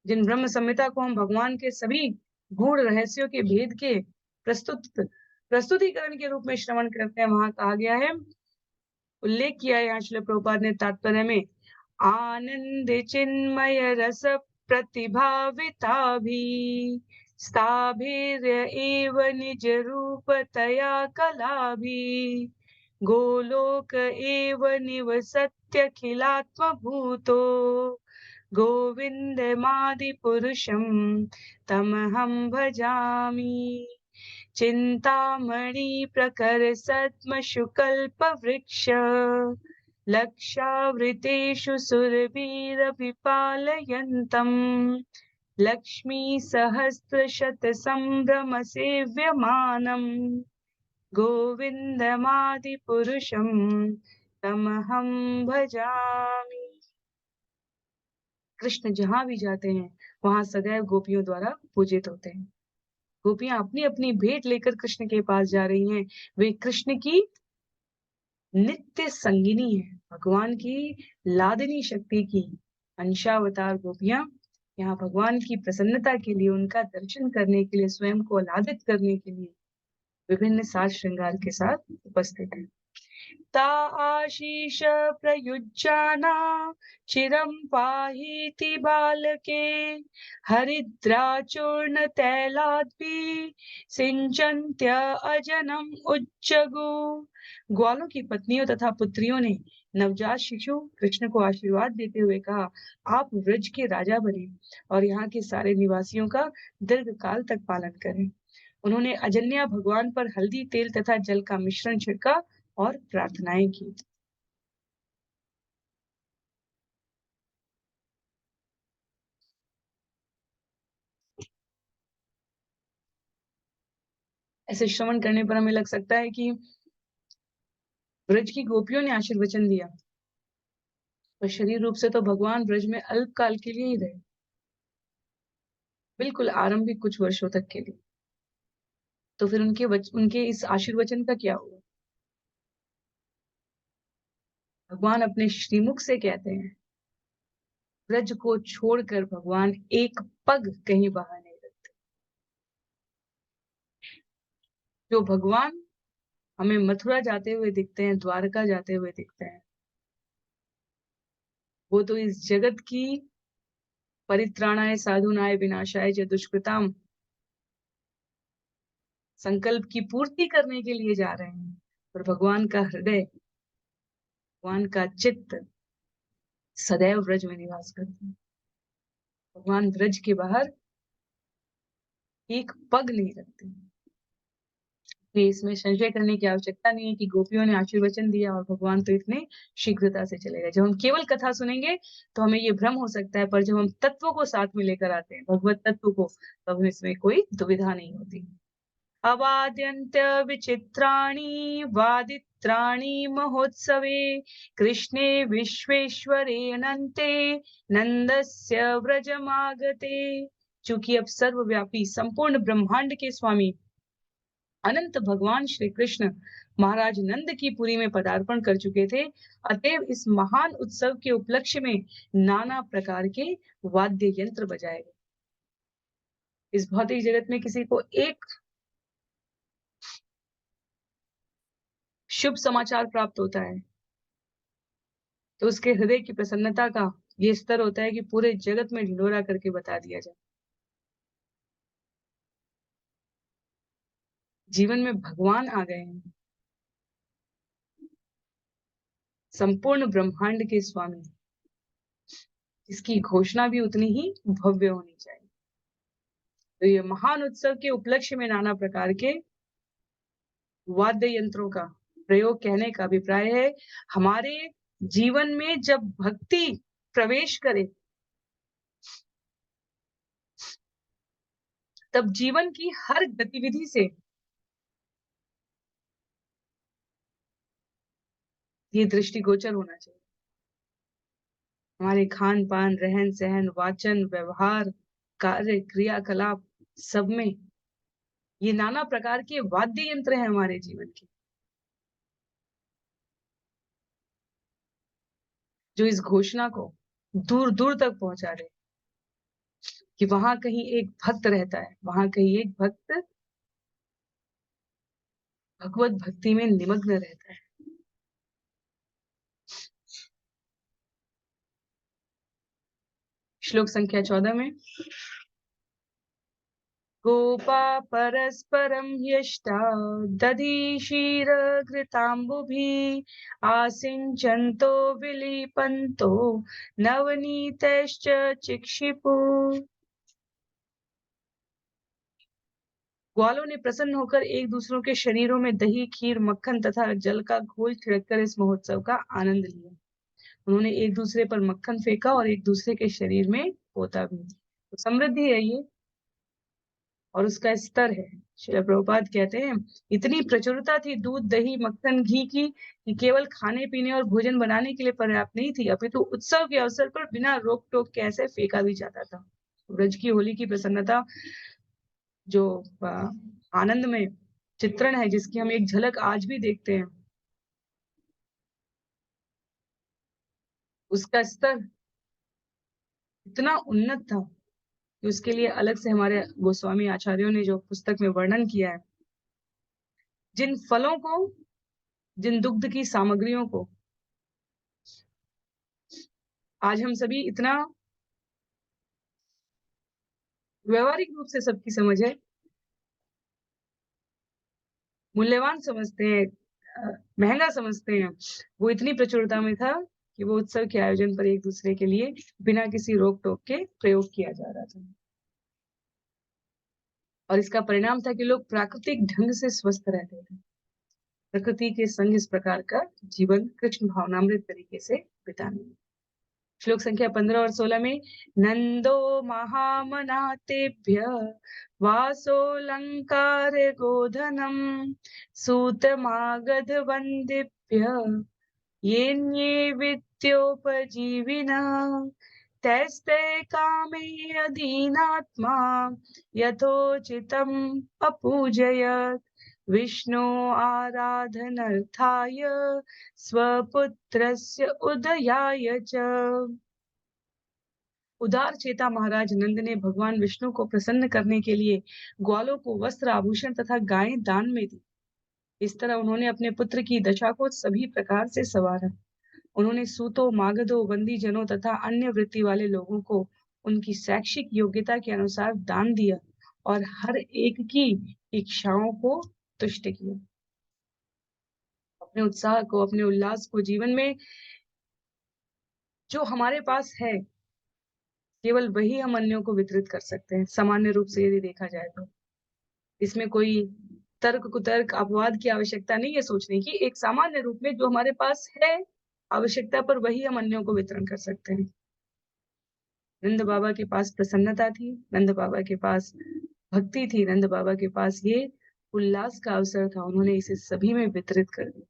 जिन ब्रह्म संहिता को हम भगवान के सभी गूढ़ रहस्यों के भेद के प्रस्तुतिकरण के रूप में श्रवण करते हैं, वहां कहा गया है, उल्लेख किया है यहाँ श्रील प्रभुपाद ने तात्पर्य में, आनंद चिन्मय रस प्रतिभाविताभि स्थाभिर्य एव निज रूपतया कलाभि गोलोक एव निवसत्यखिलात्मभूतो गोविन्दमादिपुरुषं तमहं भजामि चिन्तामणि प्रकर सद्मशुकल्पवृक्ष लक्षावृतेषु सुरभिरभिपालयन्तम् लक्ष्मी सहस्रशतसम्भ्रमसेव्यमानम् गोविन्दमादिपुरुषं तमहं भजामि। कृष्ण जहां भी जाते हैं वहां सदैव गोपियों द्वारा पूजित होते हैं। गोपियां अपनी अपनी भेंट लेकर कृष्ण के पास जा रही हैं, वे कृष्ण की नित्य संगिनी है, भगवान की लादनी शक्ति की अंशावतार गोपियां यहाँ भगवान की प्रसन्नता के लिए, उनका दर्शन करने के लिए, स्वयं को आह्लादित करने के लिए विभिन्न साज श्रृंगार के साथ उपस्थित है। ता आशीष प्रयुज्याना चिरं पाहीति बालके हरिद्राचूर्ण तैलाद्भि सिंचन्त्य अजनम उच्चगु। ग्वालों की पत्नियों तथा पुत्रियों ने नवजात शिशु कृष्ण को आशीर्वाद देते हुए कहा, आप व्रज के राजा बने और यहाँ के सारे निवासियों का दीर्घ काल तक पालन करें। उन्होंने अजन्या भगवान पर हल्दी तेल तथा जल का मिश्रण छिड़का और प्रार्थनाएं की। ऐसे श्रवण करने पर हमें लग सकता है कि ब्रज की गोपियों ने आशीर्वचन दिया, पर शरीर रूप से तो भगवान ब्रज में अल्पकाल के लिए ही रहे, बिल्कुल आरंभिक कुछ वर्षों तक के लिए। तो फिर उनके इस आशीर्वचन का क्या हुआ? भगवान अपने श्रीमुख से कहते हैं, ब्रज को छोड़कर भगवान एक पग कहीं बाहर नहीं रखते। जो भगवान हमें मथुरा जाते हुए दिखते हैं, द्वारका जाते हुए दिखते हैं, वो तो इस जगत की परित्राणाय साधुनाय विनाशाय च दुष्कृताम संकल्प की पूर्ति करने के लिए जा रहे हैं। पर भगवान का हृदय, भगवान का चित्त सदैव ब्रज में निवास करते हैं। भगवान ब्रज के बाहर एक पग नहीं रखते। इसमें संशय करने की आवश्यकता नहीं है कि गोपियों ने आशीर्वचन दिया और भगवान तो इतने शीघ्रता से चले गए। जब हम केवल कथा सुनेंगे तो हमें ये भ्रम हो सकता है, पर जब हम तत्व को साथ में लेकर आते हैं, भगवत तत्व को, तब हमें इसमें कोई दुविधा नहीं होती। अवाद्यन्त विचित्राणि वादित्राणि महोत्सवे कृष्णे विश्वेश्वरे अनन्ते नंदस्य व्रजमागते। चूंकि अब सर्वव्यापी संपूर्ण ब्रह्मांड के स्वामी अनंत भगवान श्री कृष्ण महाराज नंद की पुरी में पदार्पण कर चुके थे, अतएव इस महान उत्सव के उपलक्ष्य में नाना प्रकार के वाद्य यंत्र बजाए गए। इस भौतिक जगत में किसी को एक शुभ समाचार प्राप्त होता है तो उसके हृदय की प्रसन्नता का ये स्तर होता है कि पूरे जगत में ढिंढोरा करके बता दिया जाए। जीवन में भगवान आ गए हैं, संपूर्ण ब्रह्मांड के स्वामी, इसकी घोषणा भी उतनी ही भव्य होनी चाहिए। तो ये महान उत्सव के उपलक्ष्य में नाना प्रकार के वाद्य यंत्रों का प्रयोग कहने का अभिप्राय है हमारे जीवन में जब भक्ति प्रवेश करे तब जीवन की हर गतिविधि से ये दृष्टिगोचर होना चाहिए। हमारे खान पान, रहन सहन, वाचन, व्यवहार, कार्य, क्रियाकलाप, सब में ये नाना प्रकार के वाद्य यंत्र हैं हमारे जीवन के, जो इस घोषणा को दूर दूर तक पहुंचा रहे कि वहां कहीं एक भक्त रहता है, वहां कहीं एक भक्त भगवत भक्ति में निमग्न रहता है। श्लोक संख्या 14 में गोपा परस्परं यष्टा दधिक्षीरघृताम्बुभिः आसिञ्चन्तो विलिपन्तो नवनीतैश्च चिक्षिपुः। ग्वालों ने प्रसन्न होकर एक दूसरों के शरीरों में दही, खीर, मक्खन तथा जल का घोल छिड़ककर इस महोत्सव का आनंद लिया। उन्होंने एक दूसरे पर मक्खन फेंका और एक दूसरे के शरीर में पोता भी। तो समृद्धि है ये और उसका स्तर है। श्रील प्रभुपाद कहते हैं इतनी प्रचुरता थी दूध, दही, मक्खन, घी की कि केवल खाने पीने और भोजन बनाने के लिए पर्याप्त नहीं थी, अपितु उत्सव के अवसर पर बिना रोक टोक के ऐसे फेंका भी जाता था। ब्रज की होली की प्रसन्नता जो आनंद में चित्रण है, जिसकी हम एक झलक आज भी देखते हैं, उसका स्तर इतना उन्नत था कि उसके लिए अलग से हमारे गोस्वामी आचार्यों ने जो पुस्तक में वर्णन किया है, जिन फलों को, जिन दुग्ध की सामग्रियों को आज हम सभी इतना व्यवहारिक रूप से सबकी समझ है, मूल्यवान समझते हैं, महंगा समझते हैं, वो इतनी प्रचुरता में था कि वो उत्सव के आयोजन पर एक दूसरे के लिए बिना किसी रोक टोक के प्रयोग किया जा रहा था। और इसका परिणाम था कि लोग प्राकृतिक ढंग से स्वस्थ रहते थे। प्रकृति के संग इस प्रकार का जीवन कृष्ण भावनामृत तरीके से बिताने। श्लोक संख्या 15 और 16 में नंदो महामनातेभ्य वासोलंकार गोधनम सूतमागध वंदिभ्य येन्ये विद्योपजीविनः तैस्ते कामे अधीनात्मा यथोचितम् अपूजयत् विष्णु आराधनार्थाय स्वपुत्रस्य उदयाय च। उदार चेता महाराज नंद ने भगवान विष्णु को प्रसन्न करने के लिए ग्वालों को वस्त्र आभूषण तथा गायें दान में दी। इस तरह उन्होंने अपने पुत्र की दशा को सभी प्रकार से संवारा। उन्होंने सूतों, मागधों, बंदी जनों तथा अन्य वृत्ति वाले लोगों को उनकी शैक्षिक योग्यता के अनुसार दान दिया और हर एक की इच्छाओं को तुष्ट किया। अपने उत्साह को, अपने उल्लास को जीवन में जो हमारे पास है केवल वही हम अन्यों को वितरित कर सकते हैं। सामान्य रूप से यदि देखा जाए तो इसमें कोई तर्क कुतर्क अपवाद की आवश्यकता नहीं है सोचने की। एक सामान्य रूप में जो हमारे पास है आवश्यकता पर वही हम अन्यों को वितरण कर सकते हैं। नंद बाबा के पास प्रसन्नता थी, नंद बाबा के पास भक्ति थी, नंद बाबा के पास ये उल्लास का अवसर था, उन्होंने इसे सभी में वितरित कर दिया।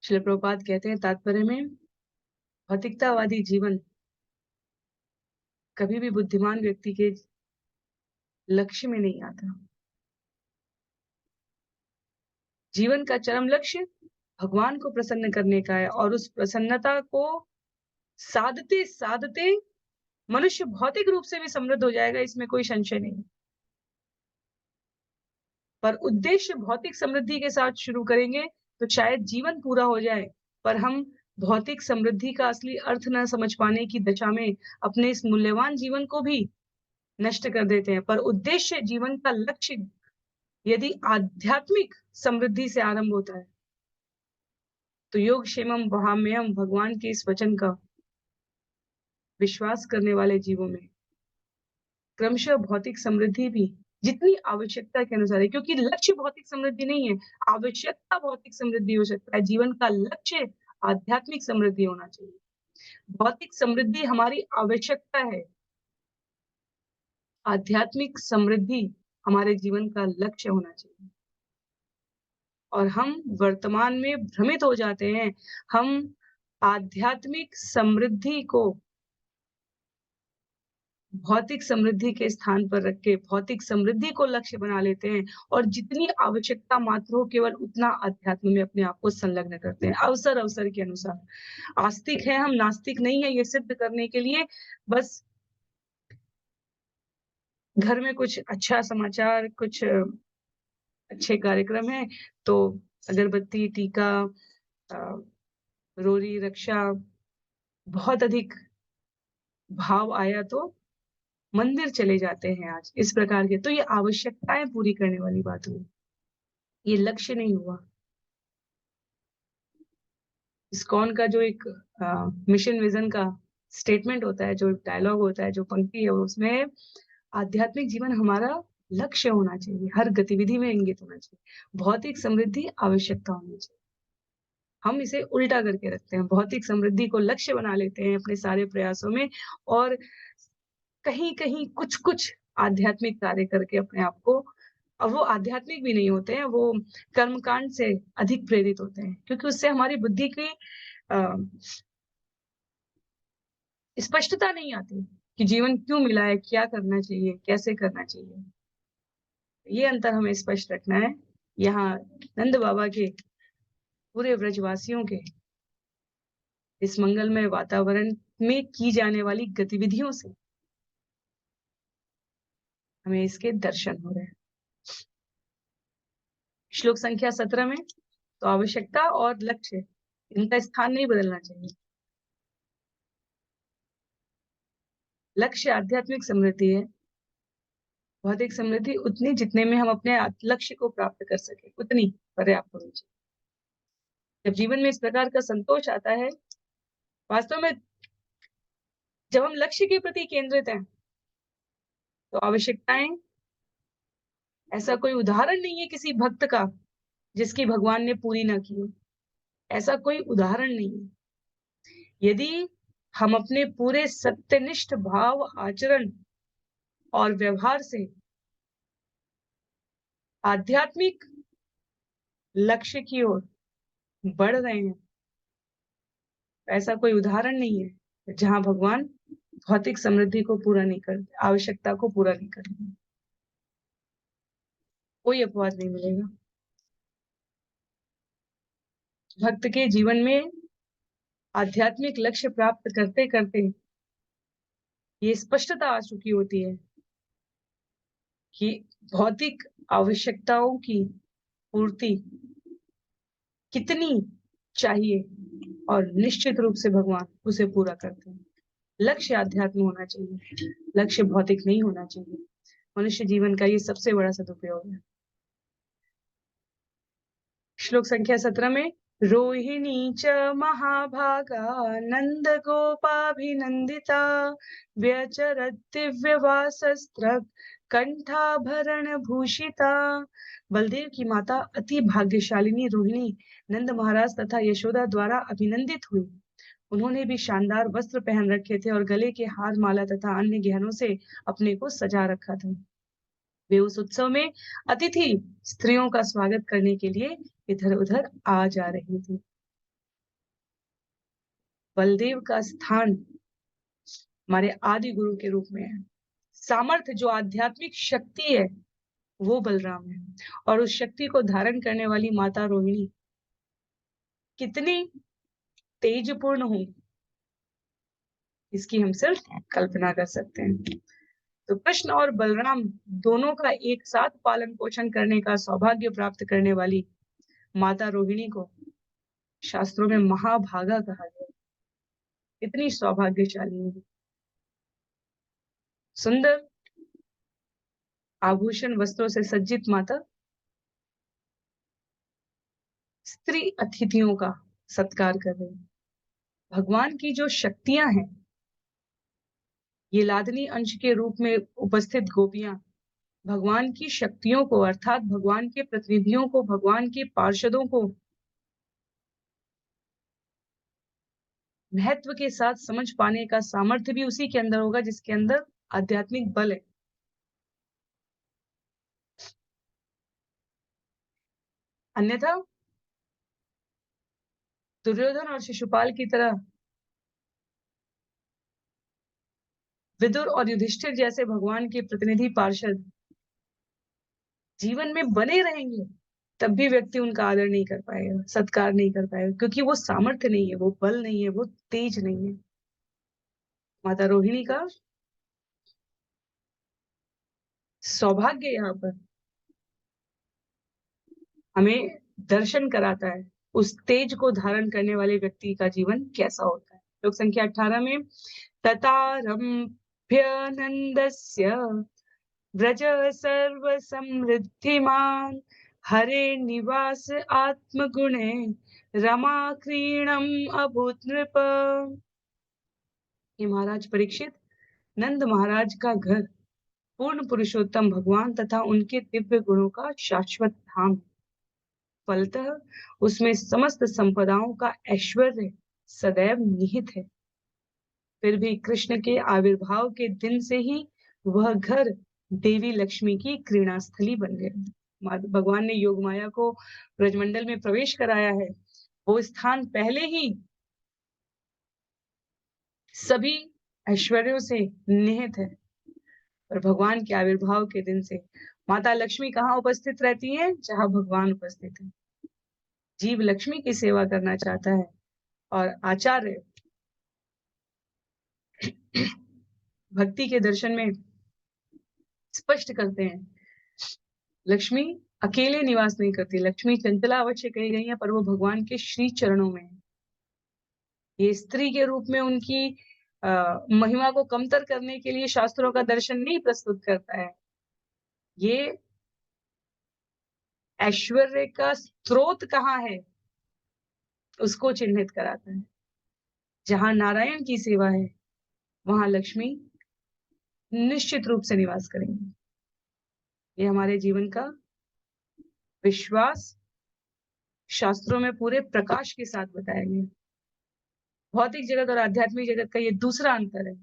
श्रील प्रभुपाद कहते हैं तात्पर्य में, भौतिकतावादी जीवन कभी भी बुद्धिमान व्यक्ति के लक्ष्य में नहीं आता। जीवन का चरम लक्ष्य भगवान को प्रसन्न करने का है और उस प्रसन्नता को साधते साधते मनुष्य भौतिक रूप से भी समृद्ध हो जाएगा, इसमें कोई संशय नहीं। पर उद्देश्य भौतिक समृद्धि के साथ शुरू करेंगे तो शायद जीवन पूरा हो जाए, पर हम भौतिक समृद्धि का असली अर्थ न समझ पाने की दशा में अपने इस मूल्यवान जीवन को भी नष्ट कर देते हैं। पर उद्देश्य, जीवन का लक्ष्य यदि आध्यात्मिक समृद्धि से आरंभ होता है तो योग क्षेमम वहाम्यहम भगवान के इस वचन का विश्वास करने वाले जीवों में क्रमशः भौतिक समृद्धि भी जितनी आवश्यकता के अनुसार है, क्योंकि लक्ष्य भौतिक समृद्धि नहीं है, आवश्यकता भौतिक समृद्धि हो सकता है। जीवन का लक्ष्य आध्यात्मिक समृद्धि होना चाहिए। भौतिक समृद्धि हमारी आवश्यकता है, आध्यात्मिक समृद्धि हमारे जीवन का लक्ष्य होना चाहिए। और हम वर्तमान में भ्रमित हो जाते हैं, हम आध्यात्मिक समृद्धि को भौतिक समृद्धि के स्थान पर रख के भौतिक समृद्धि को लक्ष्य बना लेते हैं और जितनी आवश्यकता मात्र हो केवल उतना अध्यात्म में अपने आप को संलग्न करते हैं, अवसर अवसर के अनुसार। आस्तिक है हम, नास्तिक नहीं है, ये सिद्ध करने के लिए बस घर में कुछ अच्छा समाचार, कुछ अच्छे कार्यक्रम है तो अगरबत्ती, टीका, रोरी, रक्षा, बहुत अधिक भाव आया तो मंदिर चले जाते हैं आज, इस प्रकार के। तो ये आवश्यकताएं पूरी करने वाली बात हुई, ये लक्ष्य नहीं हुआ। इस्कॉन का जो एक मिशन विजन का स्टेटमेंट होता है, जो डायलॉग होता है, जो पंक्ति है, उसमें आध्यात्मिक जीवन हमारा लक्ष्य होना चाहिए, हर गतिविधि में इंगित होना चाहिए। भौतिक समृद्धि आवश्यकता होनी चाहिए। हम इसे उल्टा करके रखते हैं, भौतिक समृद्धि को लक्ष्य बना लेते हैं अपने सारे प्रयासों में और कहीं कहीं कुछ कुछ आध्यात्मिक कार्य करके अपने आप को, और वो आध्यात्मिक भी नहीं होते हैं, वो कर्मकांड से अधिक प्रेरित होते हैं, क्योंकि उससे हमारी बुद्धि की स्पष्टता नहीं आती कि जीवन क्यों मिला है, क्या करना चाहिए, कैसे करना चाहिए। ये अंतर हमें स्पष्ट रखना है। यहाँ नंद बाबा के पूरे व्रजवासियों के इस मंगलमय वातावरण में की जाने वाली गतिविधियों से हमें इसके दर्शन हो रहे हैं। श्लोक संख्या 17 में तो आवश्यकता और लक्ष्य, इनका स्थान नहीं बदलना चाहिए। लक्ष्य आध्यात्मिक समृद्धि है, भौतिक समृद्धि उतनी जितने में हम अपने लक्ष्य को प्राप्त कर सके, उतनी पर्याप्त होनी चाहिए। जब जीवन में इस प्रकार का संतोष आता है, वास्तव में जब हम लक्ष्य के प्रति केंद्रित हैं तो आवश्यकताएं ऐसा कोई उदाहरण नहीं है किसी भक्त का जिसकी भगवान ने पूरी ना की हो। ऐसा कोई उदाहरण नहीं है। यदि हम अपने पूरे सत्यनिष्ठ भाव, आचरण और व्यवहार से आध्यात्मिक लक्ष्य की ओर बढ़ रहे हैं, ऐसा कोई उदाहरण नहीं है जहां भगवान भौतिक समृद्धि को पूरा नहीं करते, आवश्यकता को पूरा नहीं करते। कोई अपवाद नहीं मिलेगा। भक्त के जीवन में आध्यात्मिक लक्ष्य प्राप्त करते करते ये स्पष्टता आ चुकी होती है कि भौतिक आवश्यकताओं की पूर्ति कितनी चाहिए और निश्चित रूप से भगवान उसे पूरा करते हैं। लक्ष्य आध्यात्म होना चाहिए, लक्ष्य भौतिक नहीं होना चाहिए। मनुष्य जीवन का ये सबसे बड़ा सदुपयोग है। श्लोक संख्या 17 में रोहिणी च महाभागा नंद गोपाभिनंदिता व्यचरत दिव्यवासस्त्र कंठाभरण भूषिता। बलदेव की माता अति भाग्यशालिनी रोहिणी नंद महाराज तथा यशोदा द्वारा अभिनंदित हुई। उन्होंने भी शानदार वस्त्र पहन रखे थे और गले के हार, माला तथा अन्य गहनों से अपने को सजा रखा था। वे उस उत्सव में अतिथि स्त्रियों का स्वागत करने के लिए इधर उधर आ जा रही थी। बलदेव का स्थान हमारे आदि गुरु के रूप में है। सामर्थ्य, जो आध्यात्मिक शक्ति है, वो बलराम है। और उस शक्ति को धारण करने वाली माता रोहिणी कितनी तेजपूर्ण होंगी, इसकी हम सिर्फ कल्पना कर सकते हैं। तो कृष्ण और बलराम दोनों का एक साथ पालन पोषण करने का सौभाग्य प्राप्त करने वाली माता रोहिणी को शास्त्रों में महाभागा कहा गया। इतनी सौभाग्यशाली है। सुंदर आभूषण वस्त्रों से सज्जित माता स्त्री अतिथियों का सत्कार कर रही है। भगवान की जो शक्तियां हैं, ये लादनी अंश के रूप में उपस्थित गोपियां भगवान की शक्तियों को, अर्थात भगवान के प्रतिनिधियों को, भगवान के पार्षदों को महत्व के साथ समझ पाने का सामर्थ्य भी उसी के अंदर होगा जिसके अंदर आध्यात्मिक बल है। अन्यथा दुर्योधन और शिशुपाल की तरह विदुर और युधिष्ठिर जैसे भगवान के प्रतिनिधि पार्षद जीवन में बने रहेंगे, तब भी व्यक्ति उनका आदर नहीं कर पाएगा, सत्कार नहीं कर पाएगा, क्योंकि वो सामर्थ्य नहीं है, वो बल नहीं है, वो तेज नहीं है। माता रोहिणी का सौभाग्य यहाँ पर हमें दर्शन कराता है उस तेज को धारण करने वाले व्यक्ति का जीवन कैसा होता है। श्लोक संख्या 18 में ततारम्भ्य व्रज सर्व समृद्धिमान हरे निवास आत्मगुणे रमा क्रीणम अभूत नृप। ये महाराज परीक्षित, नंद महाराज का घर पूर्ण पुरुषोत्तम भगवान तथा उनके दिव्य गुणों का शाश्वत धाम। फलतः उसमें समस्त संपदाओं का ऐश्वर्य सदैव निहित है। फिर भी कृष्ण के आविर्भाव के दिन से ही वह घर देवी लक्ष्मी की क्रीड़ास्थली बन गया। भगवान ने योग माया को ब्रजमंडल में प्रवेश कराया है, वो स्थान पहले ही सभी ऐश्वर्यों से निहित है। और भगवान के आविर्भाव के दिन से माता लक्ष्मी कहाँ उपस्थित रहती है? जहाँ भगवान उपस्थित है। जीव लक्ष्मी की सेवा करना चाहता है और आचार्य भक्ति के दर्शन में स्पष्ट करते हैं, लक्ष्मी अकेले निवास नहीं करती। लक्ष्मी चंचला अवश्य कही गई है, पर वो भगवान के श्री चरणों में है। ये स्त्री के रूप में उनकी महिमा को कमतर करने के लिए शास्त्रों का दर्शन नहीं प्रस्तुत करता है। ये ऐश्वर्य का स्रोत कहाँ है, उसको चिन्हित कराता है। जहां नारायण की सेवा है, वहां लक्ष्मी निश्चित रूप से निवास करेंगी। ये हमारे जीवन का विश्वास शास्त्रों में पूरे प्रकाश के साथ बताया गया। भौतिक जगत और आध्यात्मिक जगत का ये दूसरा अंतर है।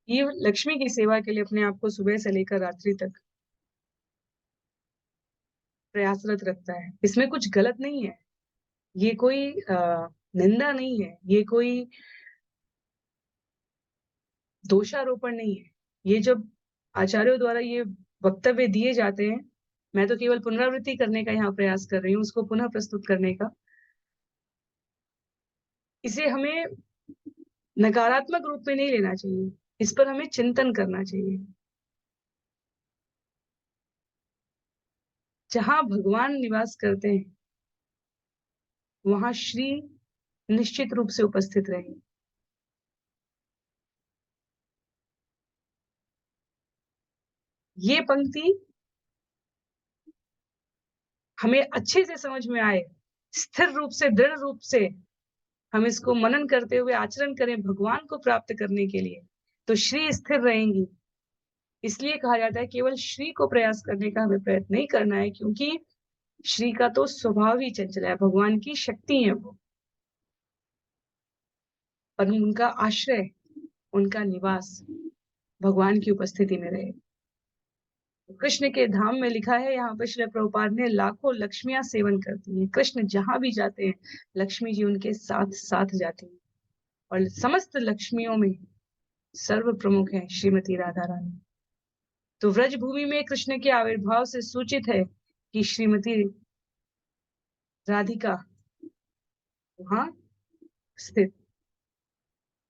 ये लक्ष्मी की सेवा के लिए अपने आप को सुबह से लेकर रात्रि तक प्रयासरत रखता है। इसमें कुछ गलत नहीं है, ये कोई निंदा नहीं है, ये कोई दोषारोपण नहीं है। ये जब आचार्यों द्वारा ये वक्तव्य दिए जाते हैं, मैं तो केवल पुनरावृत्ति करने का यहाँ प्रयास कर रही हूँ, उसको पुनः प्रस्तुत करने का। इसे हमें नकारात्मक रूप में नहीं लेना चाहिए, इस पर हमें चिंतन करना चाहिए। जहां भगवान निवास करते हैं वहां श्री निश्चित रूप से उपस्थित रहेंगे। ये पंक्ति हमें अच्छे से समझ में आए, स्थिर रूप से, दृढ़ रूप से हम इसको मनन करते हुए आचरण करें भगवान को प्राप्त करने के लिए, तो श्री स्थिर रहेंगी। इसलिए कहा जाता है केवल श्री को प्रयास करने का हमें प्रयत्न नहीं करना है, क्योंकि श्री का तो स्वभाव ही चंचल है, भगवान की शक्ति है वो, और उनका आश्रय, उनका निवास भगवान की उपस्थिति में रहे। कृष्ण के धाम में लिखा है, यहाँ पर श्रील प्रभुपाद ने, लाखों लक्ष्मियां सेवन करती हैं। कृष्ण जहां भी जाते हैं लक्ष्मी जी उनके साथ साथ जाती हैं, और समस्त लक्ष्मियों में सर्व प्रमुख है श्रीमती राधा रानी। तो व्रज भूमि में कृष्ण के आविर्भाव से सूचित है कि श्रीमती राधिका वहां स्थित।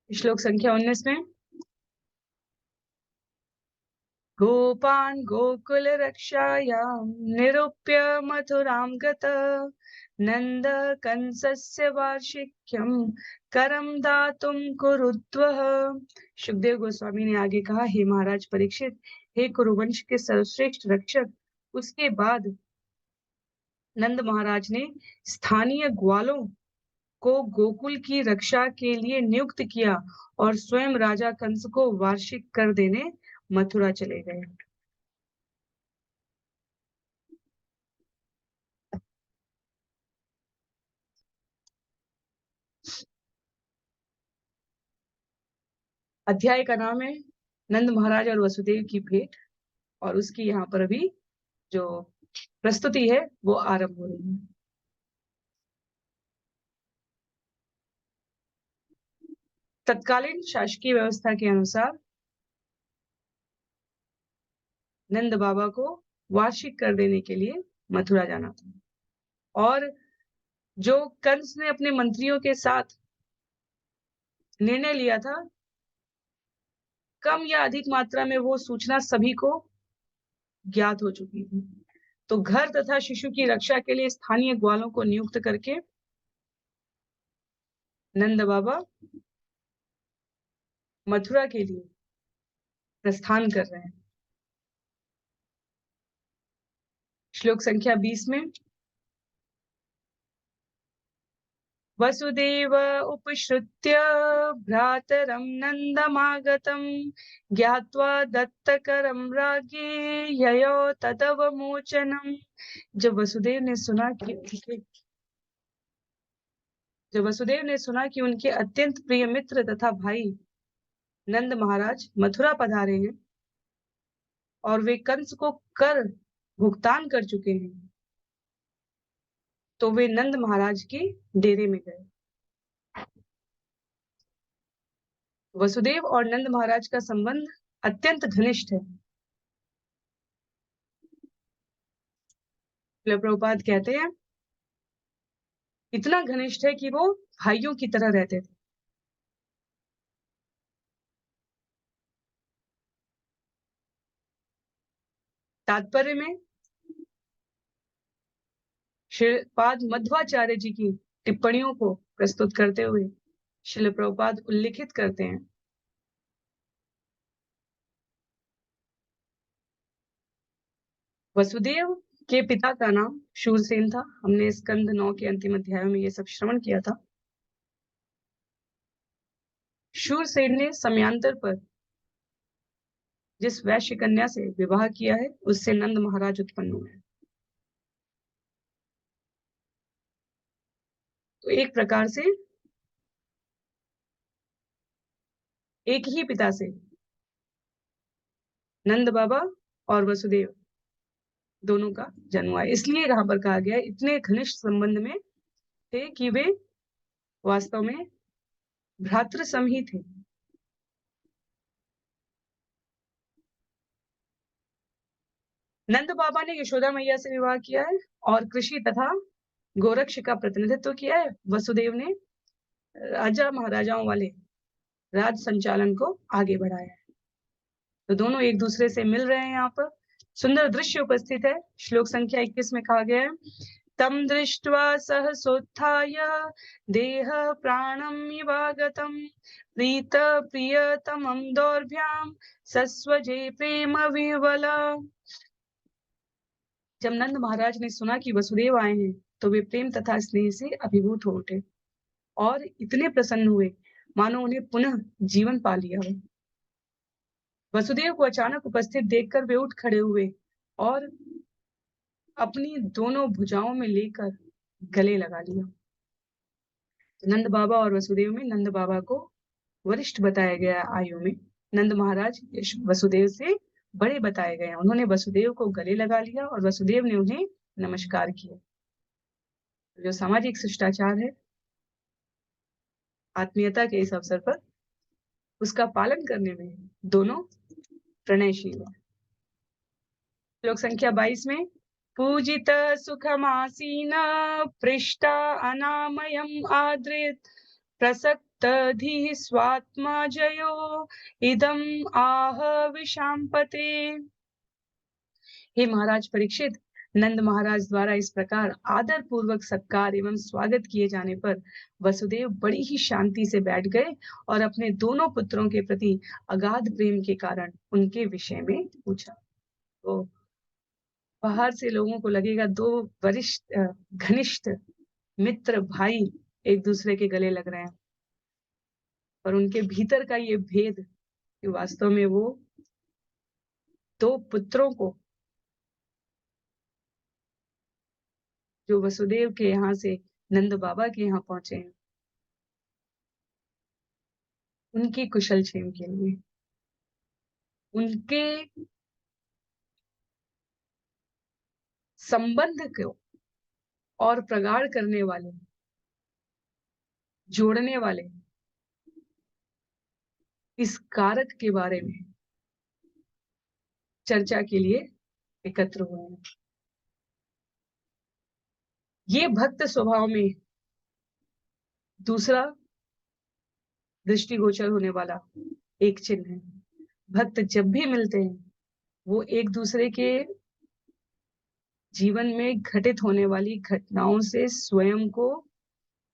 श्लोक संख्या 19 में, गोपान गोकुल रक्षायां निरूप्य मथुरां गत नंद कंसस्य वार्षिक्यम करम दातुम कुरुद्वः। सुखदेव गोस्वामी ने आगे कहा, हे महाराज परीक्षित, हे कुरुवंश के सर्वश्रेष्ठ रक्षक, उसके बाद नंद महाराज ने स्थानीय ग्वालों को गोकुल की रक्षा के लिए नियुक्त किया और स्वयं राजा कंस को वार्षिक कर देने मथुरा चले गए। अध्याय का नाम है नंद महाराज और वसुदेव की भेंट, और उसकी यहाँ पर अभी जो प्रस्तुति है वो आरंभ हो रही है। तत्कालीन शासकीय व्यवस्था के अनुसार नंद बाबा को वार्षिक कर देने के लिए मथुरा जाना था, और जो कंस ने अपने मंत्रियों के साथ निर्णय लिया था, कम या अधिक मात्रा में वो सूचना सभी को ज्ञात हो चुकी थी। तो घर तथा शिशु की रक्षा के लिए स्थानीय ग्वालों को नियुक्त करके नंद बाबा मथुरा के लिए प्रस्थान कर रहे हैं। श्लोक संख्या 20 में, वसुदेव उपश्रुत्य भ्रातरं नन्दमागतं ज्ञात्वा दत्तकरं राज्ञे ययो तदवमोचनम्। जब वसुदेव ने सुना कि उनके अत्यंत प्रिय मित्र तथा भाई नंद महाराज मथुरा पधारे हैं और वे कंस को कर भुगतान कर चुके हैं, तो वे नंद महाराज के डेरे में गए। वसुदेव और नंद महाराज का संबंध अत्यंत घनिष्ठ है। प्रभुपाद कहते हैं इतना घनिष्ठ है कि वो भाइयों की तरह रहते थे। तात्पर्य में श्रीपाद मध्वाचार्य जी की टिप्पणियों को प्रस्तुत करते हुए श्रील प्रभुपाद उल्लिखित करते हैं, वसुदेव के पिता का नाम शूरसेन था। हमने स्कंद 9 के अंतिम अध्याय में ये सब श्रवण किया था। शूरसेन ने समयांतर पर जिस वैश्य कन्या से विवाह किया है उससे नंद महाराज उत्पन्न हुए। तो एक प्रकार से एक ही पिता से नंद बाबा और वसुदेव दोनों का जन्म हुआ है। इसलिए यहाँ पर कहा गया है इतने घनिष्ठ संबंध में थे कि वे वास्तव में भ्रातृ सम ही थे। नंद बाबा ने यशोदा मैया से विवाह किया है और कृषि तथा गोरक्ष का प्रतिनिधित्व किया है। वसुदेव ने राजा महाराजाओं वाले राज संचालन को आगे बढ़ाया है। तो दोनों एक दूसरे से मिल रहे हैं। यहाँ पर सुंदर दृश्य उपस्थित है। श्लोक संख्या 21 में कहा गया है तम दृष्ट्वा सहसोत्थाय देह प्राणम इवागतम प्रीत प्रियतमं दौर्भ्याम सस्वजे प्रेम विवला। जब नंद महाराज ने सुना कि वसुदेव आए हैं तो वे प्रेम तथा स्नेह से अभिभूत हो उठे और इतने प्रसन्न हुए मानो उन्हें पुनः जीवन पा लिया हो। वसुदेव को अचानक उपस्थित देखकर वे उठ खड़े हुए और अपनी दोनों भुजाओं में लेकर गले लगा लिया। नंद बाबा और वसुदेव में नंद बाबा को वरिष्ठ बताया गया आयु में। नंद महाराज वसुदेव से बड़े बताए गए। उन्होंने वसुदेव को गले लगा लिया और वसुदेव ने उन्हें नमस्कार किया। जो सामाजिक शिष्टाचार है आत्मीयता के इस अवसर पर उसका पालन करने में दोनों प्रणयशील है। श्लोक संख्या 22 में पूजित सुखमासीन पृष्ठा अनामयम आदृत प्रसक्त धीः स्वात्मा जयो इदम आह विशांपते। हे महाराज परीक्षित, नंद महाराज द्वारा इस प्रकार आदर पूर्वक सत्कार एवं स्वागत किए जाने पर वसुदेव बड़ी ही शांति से बैठ गए और अपने दोनों पुत्रों के प्रति अगाध प्रेम के कारण उनके विषय में पूछा। तो बाहर से लोगों को लगेगा दो वरिष्ठ घनिष्ठ मित्र भाई एक दूसरे के गले लग रहे हैं, पर उनके भीतर का ये भेद कि वास्तव में वो दो पुत्रों को जो वसुदेव के यहाँ से नंद बाबा के यहाँ पहुंचे हैं उनकी कुशल क्षेम के लिए, उनके संबंध को और प्रगाढ़ करने वाले, जोड़ने वाले इस कारक के बारे में चर्चा के लिए एकत्र हुए हैं। ये भक्त स्वभाव में दूसरा दृष्टिगोचर होने वाला एक चिन्ह है। भक्त जब भी मिलते हैं वो एक दूसरे के जीवन में घटित होने वाली घटनाओं से स्वयं को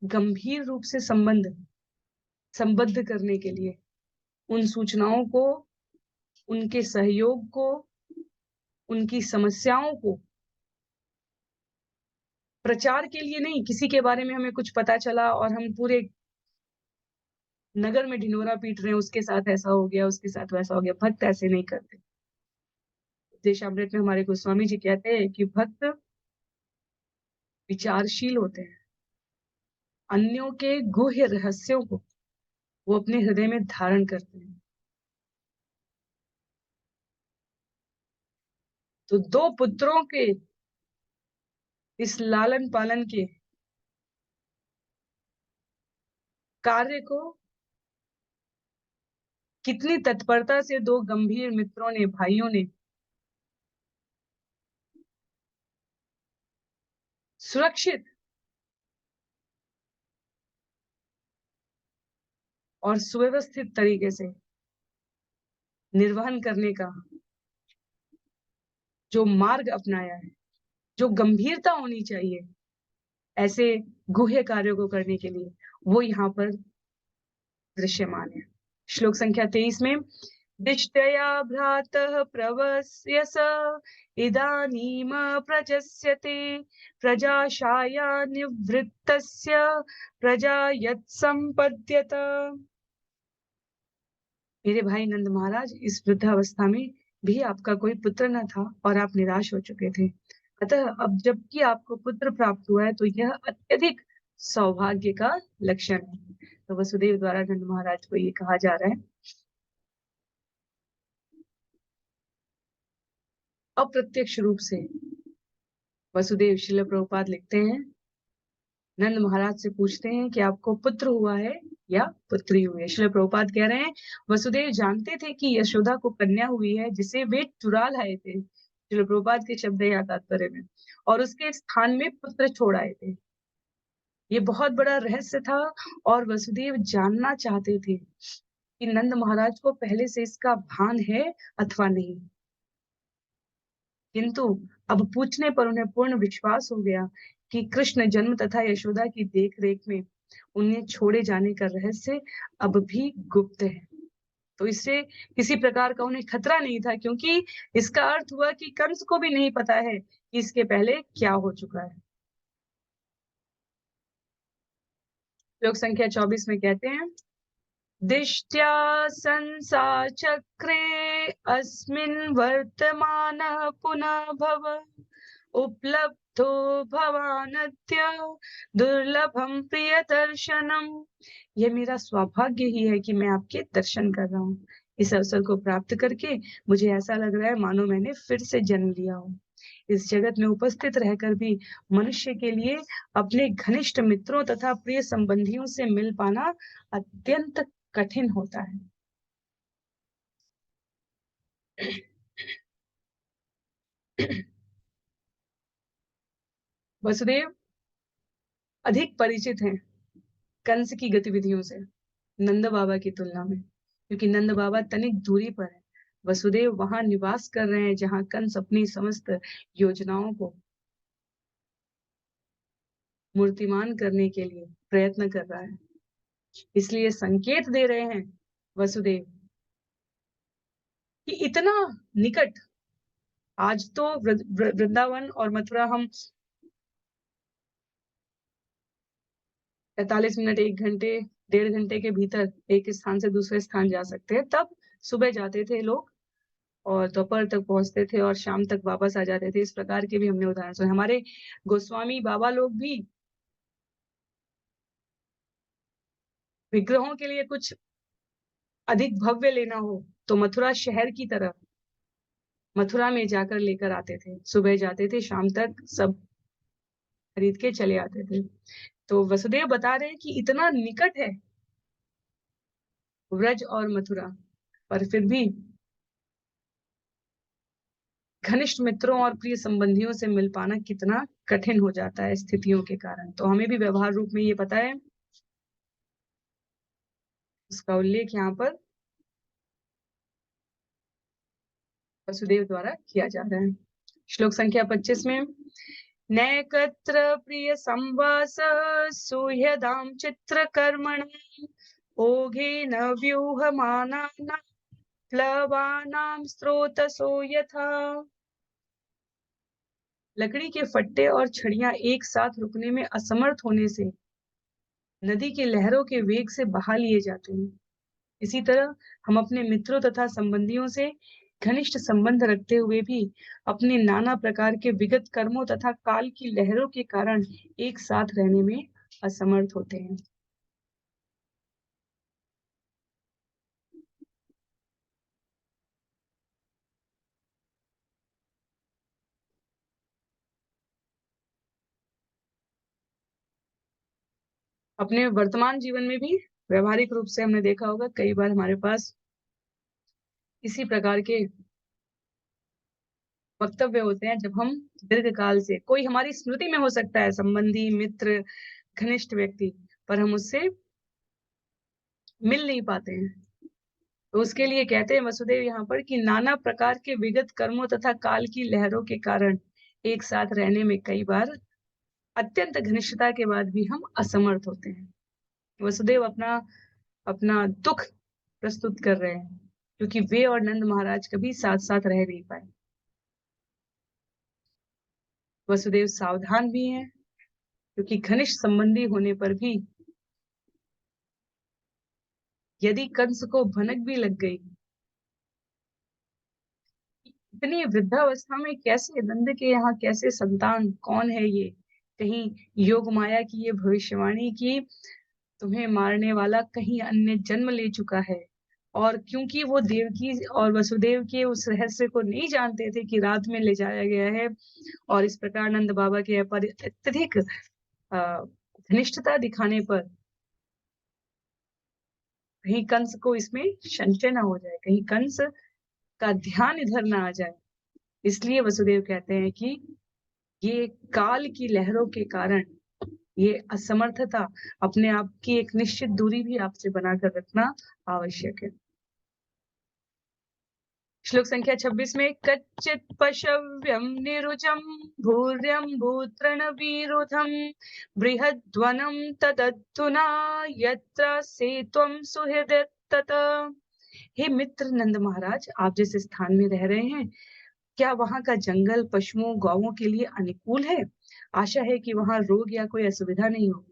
गंभीर रूप से संबद्ध करने के लिए, उन सूचनाओं को, उनके सहयोग को, उनकी समस्याओं को प्रचार के लिए नहीं, किसी के बारे में हमें कुछ पता चला और हम पूरे नगर में ढिंढोरा पीट रहे हैं उसके साथ ऐसा हो गया, उसके साथ वैसा हो गया। भक्त ऐसे नहीं करते। देशामृत में हमारे गोस्वामी जी कहते हैं कि भक्त विचारशील होते हैं, अन्यों के गुह्य रहस्यों को वो अपने हृदय में धारण करते हैं। तो दो पुत्रों के इस लालन पालन के कार्य को कितनी तत्परता से दो गंभीर मित्रों ने, भाइयों ने सुरक्षित और सुव्यवस्थित तरीके से निर्वहन करने का जो मार्ग अपनाया है, जो गंभीरता होनी चाहिए ऐसे गुह्य कार्यों को करने के लिए, वो यहाँ पर दृश्यमान है। श्लोक संख्या 23 में दिष्टया भ्रातः प्रवस्यस इदानीम प्रजस्यते प्रजाशाया निवृत्तस्य प्रजा यत् संपद्यत। मेरे भाई नंद महाराज, इस वृद्धावस्था में भी आपका कोई पुत्र न था और आप निराश हो चुके थे। अतः अब जबकि आपको पुत्र प्राप्त हुआ है तो यह अत्यधिक सौभाग्य का लक्षण है। तो वसुदेव द्वारा नंद महाराज को ये कहा जा रहा है। अप्रत्यक्ष रूप से वसुदेव श्रील प्रभुपाद लिखते हैं, नंद महाराज से पूछते हैं कि आपको पुत्र हुआ है या पुत्री हुई है। श्रील प्रभुपाद कह रहे हैं, वसुदेव जानते थे कि यशोदा को कन्या हुई है जिसे वे चुरा लाए थे, श्रील प्रभुपाद के शब्द है या तात्पर्य में, और उसके स्थान में पुत्र छोड़ आए थे। ये बहुत बड़ा रहस्य था और वसुदेव जानना चाहते थे कि नंद महाराज को पहले से इसका भान है अथवा नहीं। किंतु अब पूछने पर उन्हें पूर्ण विश्वास हो गया कि कृष्ण जन्म तथा यशोदा की देख रेख में उन्हें छोड़े जाने का रहस्य अब भी गुप्त है। तो इससे किसी प्रकार का उन्हें खतरा नहीं था, क्योंकि इसका अर्थ हुआ कि कंस को भी नहीं पता है कि इसके पहले क्या हो चुका है। श्लोक संख्या 24 में कहते हैं, दिष्ट्या संसाचक्रे अस्मिन् वर्तमानः पुनः भव उपलब्धो भवानद्य दुर्लभम प्रियदर्शनम। यह मेरा सौभाग्य ही है कि मैं आपके दर्शन कर रहा हूँ। इस अवसर को प्राप्त करके मुझे ऐसा लग रहा है मानो मैंने फिर से जन्म लिया हो। इस जगत में उपस्थित रहकर भी मनुष्य के लिए अपने घनिष्ठ मित्रों तथा प्रिय संबंधियों से मिल पाना अत्यंत कठिन होता है। वसुदेव अधिक परिचित हैं कंस की गतिविधियों से नंद बाबा की तुलना में, क्योंकि नंद बाबा तनिक दूरी पर है। वसुदेव वहां निवास कर रहे हैं जहां कंस अपनी समस्त योजनाओं को मूर्तिमान करने के लिए प्रयत्न कर रहा है। इसलिए संकेत दे रहे हैं वसुदेव कि इतना निकट, आज तो वृंदावन और मथुरा हम 45 मिनट, 1 घंटे, 1.5 घंटे के भीतर एक स्थान से दूसरे स्थान जा सकते हैं। तब सुबह जाते थे लोग और दोपहर तक पहुंचते थे और शाम तक वापस आ जाते थे। इस प्रकार के भी हमने उदाहरण सुने। हमारे गोस्वामी बाबा लोग भी विग्रहों के लिए कुछ अधिक भव्य लेना हो तो मथुरा शहर की तरफ मथुरा में जाकर लेकर आते थे। सुबह जाते थे, शाम तक सब खरीद के चले आते थे। तो वसुदेव बता रहे हैं कि इतना निकट है व्रज और मथुरा, पर फिर भी घनिष्ठ मित्रों और प्रिय संबंधियों से मिल पाना कितना कठिन हो जाता है स्थितियों के कारण। तो हमें भी व्यवहार रूप में ये पता है। उसका उल्लेख यहाँ पर वसुदेव द्वारा किया जा रहा है। श्लोक संख्या 25 में, नैकत्र प्रिय संवास सुहृदाम चित्र कर्मण ओघे न व्यूह माना प्लवानाम स्रोतसो यथा। लकड़ी के फट्टे और छड़ियां एक साथ रुकने में असमर्थ होने से नदी के लहरों के वेग से बहा लिए जाते हैं। इसी तरह हम अपने मित्रों तथा संबंधियों से घनिष्ठ संबंध रखते हुए भी अपने नाना प्रकार के विगत कर्मों तथा काल की लहरों के कारण एक साथ रहने में असमर्थ होते हैं। अपने वर्तमान जीवन में भी व्यवहारिक रूप से हमने देखा होगा, कई बार हमारे पास इसी प्रकार के वक्तव्य होते हैं जब हम दीर्घ काल से, कोई हमारी स्मृति में हो सकता है, संबंधी, मित्र, घनिष्ठ व्यक्ति, पर हम उससे मिल नहीं पाते हैं। तो उसके लिए कहते हैं वसुदेव यहाँ पर कि नाना प्रकार के विगत कर्मों तथा काल की लहरों के कारण एक साथ रहने में कई बार अत्यंत घनिष्ठता के बाद भी हम असमर्थ होते हैं। वसुदेव अपना अपना दुख प्रस्तुत कर रहे हैं, क्योंकि वे और नंद महाराज कभी साथ साथ रह नहीं पाए। वसुदेव सावधान भी हैं, क्योंकि घनिष्ठ संबंधी होने पर भी यदि कंस को भनक भी लग गई, इतनी वृद्धावस्था में कैसे, नंद के यहाँ कैसे संतान, कौन है ये? कहीं योग माया की ये भविष्यवाणी की तुम्हें मारने वाला कहीं अन्य जन्म ले चुका है। और क्योंकि वो देवकी और वसुदेव के उस रहस्य को नहीं जानते थे कि रात में ले जाया गया है, और इस प्रकार नंद बाबा के पर अत्यधिक घनिष्ठता दिखाने पर कहीं कंस को इसमें संशय ना हो जाए, कहीं कंस का ध्यान इधर ना आ जाए, इसलिए वसुदेव कहते हैं कि ये काल की लहरों के कारण ये असमर्थता, अपने आप की एक निश्चित दूरी भी आपसे बनाकर रखना आवश्यक है। श्लोक संख्या 26 में कच्चित पशव्यम निरुजम भूर्यम भूत्रण विरुधम बृहद्वनम तदधुना यत्र सेत्वं सुहृद तत। हे मित्र नंद महाराज, आप जिस स्थान में रह रहे हैं, क्या वहां का जंगल पशुओं गौओं के लिए अनुकूल है? आशा है कि वहां रोग या कोई असुविधा नहीं होगी।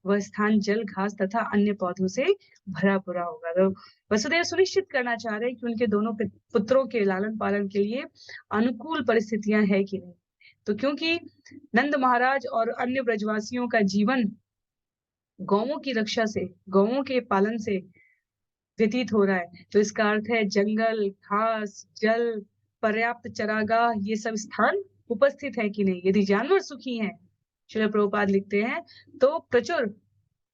वह स्थान जल घास तथा अन्य पौधों से भरा पूरा होगा। तो वसुदेव सुनिश्चित करना चाह रहे हैं कि उनके दोनों पुत्रों के लालन पालन के लिए अनुकूल परिस्थितियां है कि नहीं। तो क्योंकि नंद महाराज और अन्य ब्रजवासियों का जीवन गौओं की रक्षा से, गौओं के पालन से व्यतीत हो रहा है, तो इसका अर्थ है जंगल, घास, जल, पर्याप्त चरागाह, ये सब स्थान उपस्थित है कि नहीं। यदि जानवर सुखी हैं, श्रील प्रभुपाद लिखते हैं, तो प्रचुर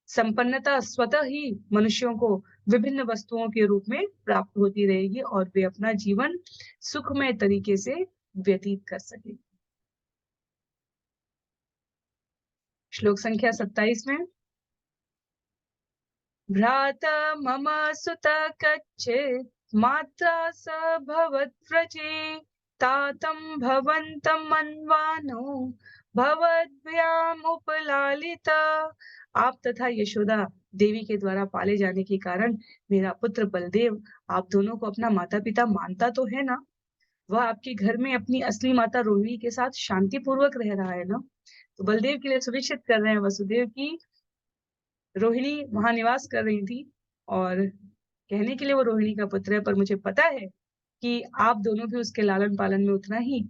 संपन्नता स्वतः ही मनुष्यों को विभिन्न वस्तुओं के रूप में प्राप्त होती रहेगी और वे अपना जीवन सुखमय तरीके से व्यतीत कर सके। श्लोक संख्या 27 में भ्राता मम सुत कच्चित् मात्रा स भवद्व्रजे तातं भवन्तं मन्वानो भवद्भ्याम उपलालिता। आप तथा यशोदा देवी के द्वारा पाले जाने के कारण मेरा पुत्र बलदेव आप दोनों को अपना माता पिता मानता तो है ना? वह आपके घर में अपनी असली माता रोहिणी के साथ शांति पूर्वक रह रहा है ना? तो बलदेव के लिए सुनिश्चित कर रहे हैं वसुदेव की रोहिणी वहां निवास कर रही थी, और कहने के लिए वो रोहिणी का पुत्र है, पर मुझे पता है कि आप दोनों भी उसके लालन पालन में उतना ही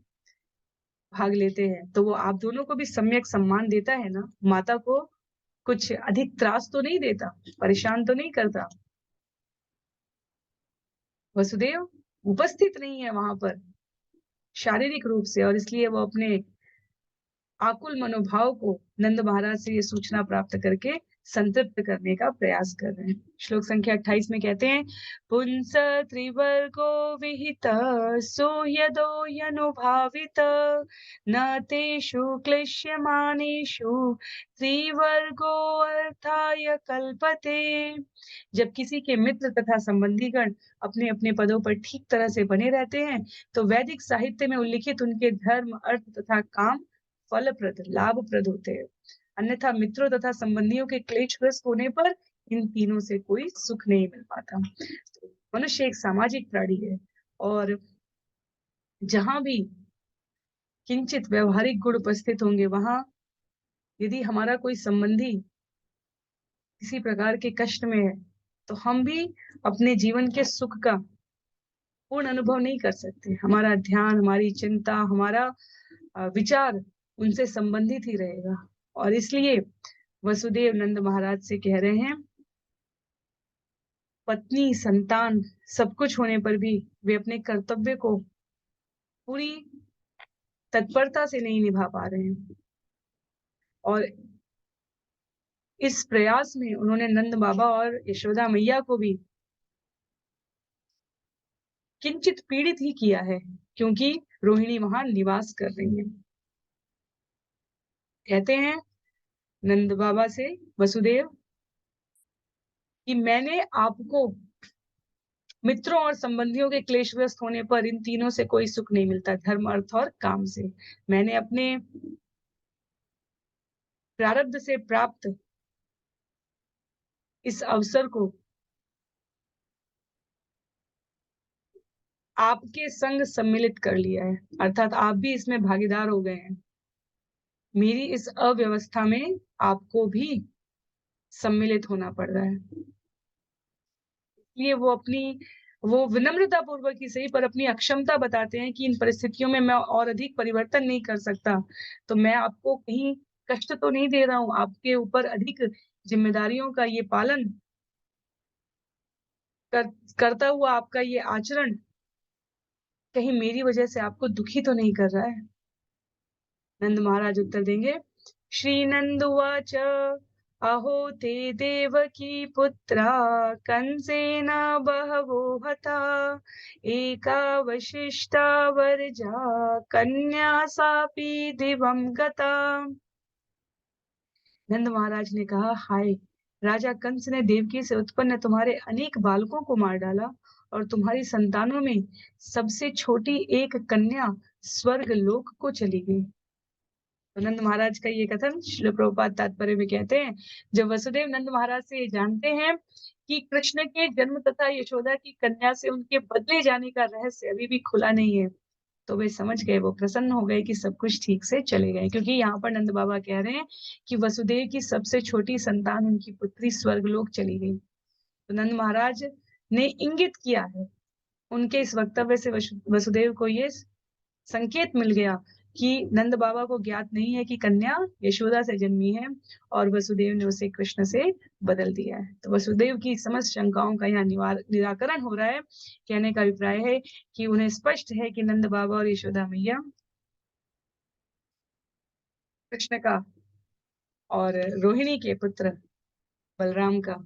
भाग लेते हैं, तो वो आप दोनों को भी सम्यक सम्मान देता है ना? माता को कुछ अधिक त्रास तो नहीं देता, परेशान तो नहीं करता। वसुदेव उपस्थित नहीं है वहां पर शारीरिक रूप से, और इसलिए वो अपने आकुल मनोभाव को नंद महाराज से ये सूचना प्राप्त करके संतृप्त करने का प्रयास कर रहे हैं। श्लोक संख्या 28 में कहते हैं पुंस त्रिवर्गो विहित सोह्यदो यनुभावित न तेषु क्लिश्यमानेषु त्रिवर्गो अर्थाय कल्पते। जब किसी के मित्र तथा संबंधीगण अपने अपने पदों पर ठीक तरह से बने रहते हैं, तो वैदिक साहित्य में उल्लिखित उनके धर्म, अर्थ तथा काम फलप्रद, लाभप्रद होते हैं। अन्यथा मित्रों तथा संबंधियों के क्लेशग्रस्त होने पर इन तीनों से कोई सुख नहीं मिल पाता। तो मनुष्य एक सामाजिक प्राणी है, और जहां भी किंचित व्यवहारिक गुण उपस्थित होंगे, वहां यदि हमारा कोई संबंधी किसी प्रकार के कष्ट में है, तो हम भी अपने जीवन के सुख का पूर्ण अनुभव नहीं कर सकते। हमारा ध्यान, हमारी चिंता, हमारा विचार उनसे संबंधित ही रहेगा। और इसलिए वसुदेव नंद महाराज से कह रहे हैं, पत्नी, संतान सब कुछ होने पर भी वे अपने कर्तव्य को पूरी तत्परता से नहीं निभा पा रहे हैं, और इस प्रयास में उन्होंने नंद बाबा और यशोदा मैया को भी किंचित पीड़ित ही किया है, क्योंकि रोहिणी वहां निवास कर रही है। कहते हैं नंद बाबा से वसुदेव कि मैंने आपको मित्रों और संबंधियों के क्लेशग्रस्त होने पर इन तीनों से कोई सुख नहीं मिलता, धर्म, अर्थ और काम से। मैंने अपने प्रारब्ध से प्राप्त इस अवसर को आपके संग सम्मिलित कर लिया है, अर्थात आप भी इसमें भागीदार हो गए हैं। मेरी इस अव्यवस्था में आपको भी सम्मिलित होना पड़ रहा है। इसलिए वो विनम्रता पूर्वक ही सही पर अपनी अक्षमता बताते हैं कि इन परिस्थितियों में मैं और अधिक परिवर्तन नहीं कर सकता। तो मैं आपको कहीं कष्ट तो नहीं दे रहा हूँ, आपके ऊपर अधिक ज़िम्मेदारियों का ये पालन कर करता हुआ आपका ये आचरण कहीं मेरी वजह से आपको दुखी तो नहीं कर रहा है? नंद महाराज उत्तर देंगे, श्री नंद उवाच अहो ते देवकी पुत्रा कंसेन बहवो हता एका वशिष्ठा वर्जा कन्या सापि दिवं गता। नंद महाराज ने कहा, हाय, राजा कंस ने देवकी से उत्पन्न तुम्हारे अनेक बालकों को मार डाला और तुम्हारी संतानों में सबसे छोटी एक कन्या स्वर्ग लोक को चली गई। तो नंद महाराज का ये कथन श्रील प्रभुपाद तात्पर्य में कहते हैं, जब वसुदेव नंद महाराज से ये जानते हैं कि कृष्ण के जन्म तथा यशोदा की कन्या से उनके बदले जाने का रहस्य अभी भी खुला नहीं है, तो वे समझ गए, वो प्रसन्न हो गए कि सब कुछ ठीक से चले गए। क्योंकि यहाँ पर नंद बाबा कह रहे हैं कि वसुदेव की सबसे छोटी संतान उनकी पुत्री स्वर्गलोक चली गई। तो नंद महाराज ने इंगित किया है, उनके इस वक्तव्य से वसुदेव को ये संकेत मिल गया कि नंद बाबा को ज्ञात नहीं है कि कन्या यशोदा से जन्मी है और वसुदेव ने उसे कृष्ण से बदल दिया है। तो वसुदेव की समस्त शंकाओं का यहाँ निराकरण हो रहा है। कहने का अभिप्राय है कि उन्हें स्पष्ट है कि नंद बाबा और यशोदा मैया कृष्ण का और रोहिणी के पुत्र बलराम का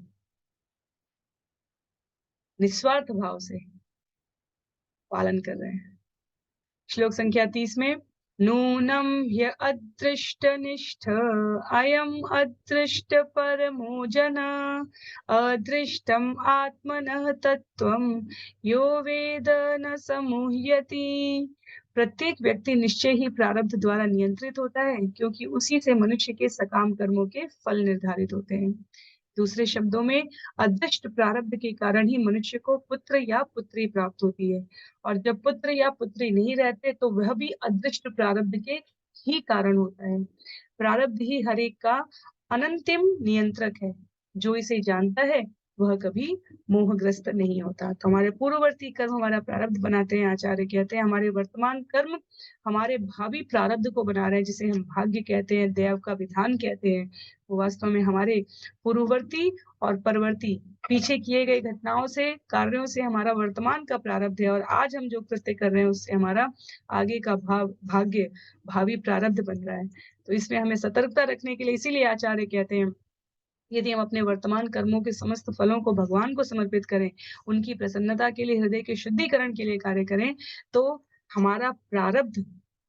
निस्वार्थ भाव से पालन कर रहे हैं। श्लोक संख्या 30 में, नूनम ह्य अदृष्टनिष्ठ अयम अदृष्ट परमो जन अदृष्टम आत्मनः तत्वम यो वेद न समूह्यति। प्रत्येक व्यक्ति निश्चय ही प्रारब्ध द्वारा नियंत्रित होता है, क्योंकि उसी से मनुष्य के सकाम कर्मों के फल निर्धारित होते हैं। दूसरे शब्दों में, अदृष्ट प्रारब्ध के कारण ही मनुष्य को पुत्र या पुत्री प्राप्त होती है, और जब पुत्र या पुत्री नहीं रहते तो वह भी अदृष्ट प्रारब्ध के ही कारण होता है। प्रारब्ध ही हर एक का अनंतिम नियंत्रक है। जो इसे जानता है वह कभी मोहग्रस्त नहीं होता। तो हमारे पूर्ववर्ती कर्म हमारा प्रारब्ध बनाते हैं। आचार्य कहते हैं हमारे वर्तमान कर्म हमारे भावी प्रारब्ध को बना रहे हैं, जिसे हम भाग्य कहते हैं, देव का विधान कहते हैं। वो वास्तव में हमारे पूर्ववर्ती और परवर्ती पीछे किए गए घटनाओं से, कार्यों से हमारा वर्तमान का प्रारब्ध है, और आज हम जो कृत्य कर रहे हैं उससे हमारा आगे का भाग्य, भावी प्रारब्ध बन रहा है। तो इसमें हमें सतर्कता रखने के लिए इसीलिए आचार्य कहते हैं, यदि हम अपने वर्तमान कर्मों के समस्त फलों को भगवान को समर्पित करें, उनकी प्रसन्नता के लिए, हृदय के शुद्धिकरण के लिए कार्य करें, तो हमारा प्रारब्ध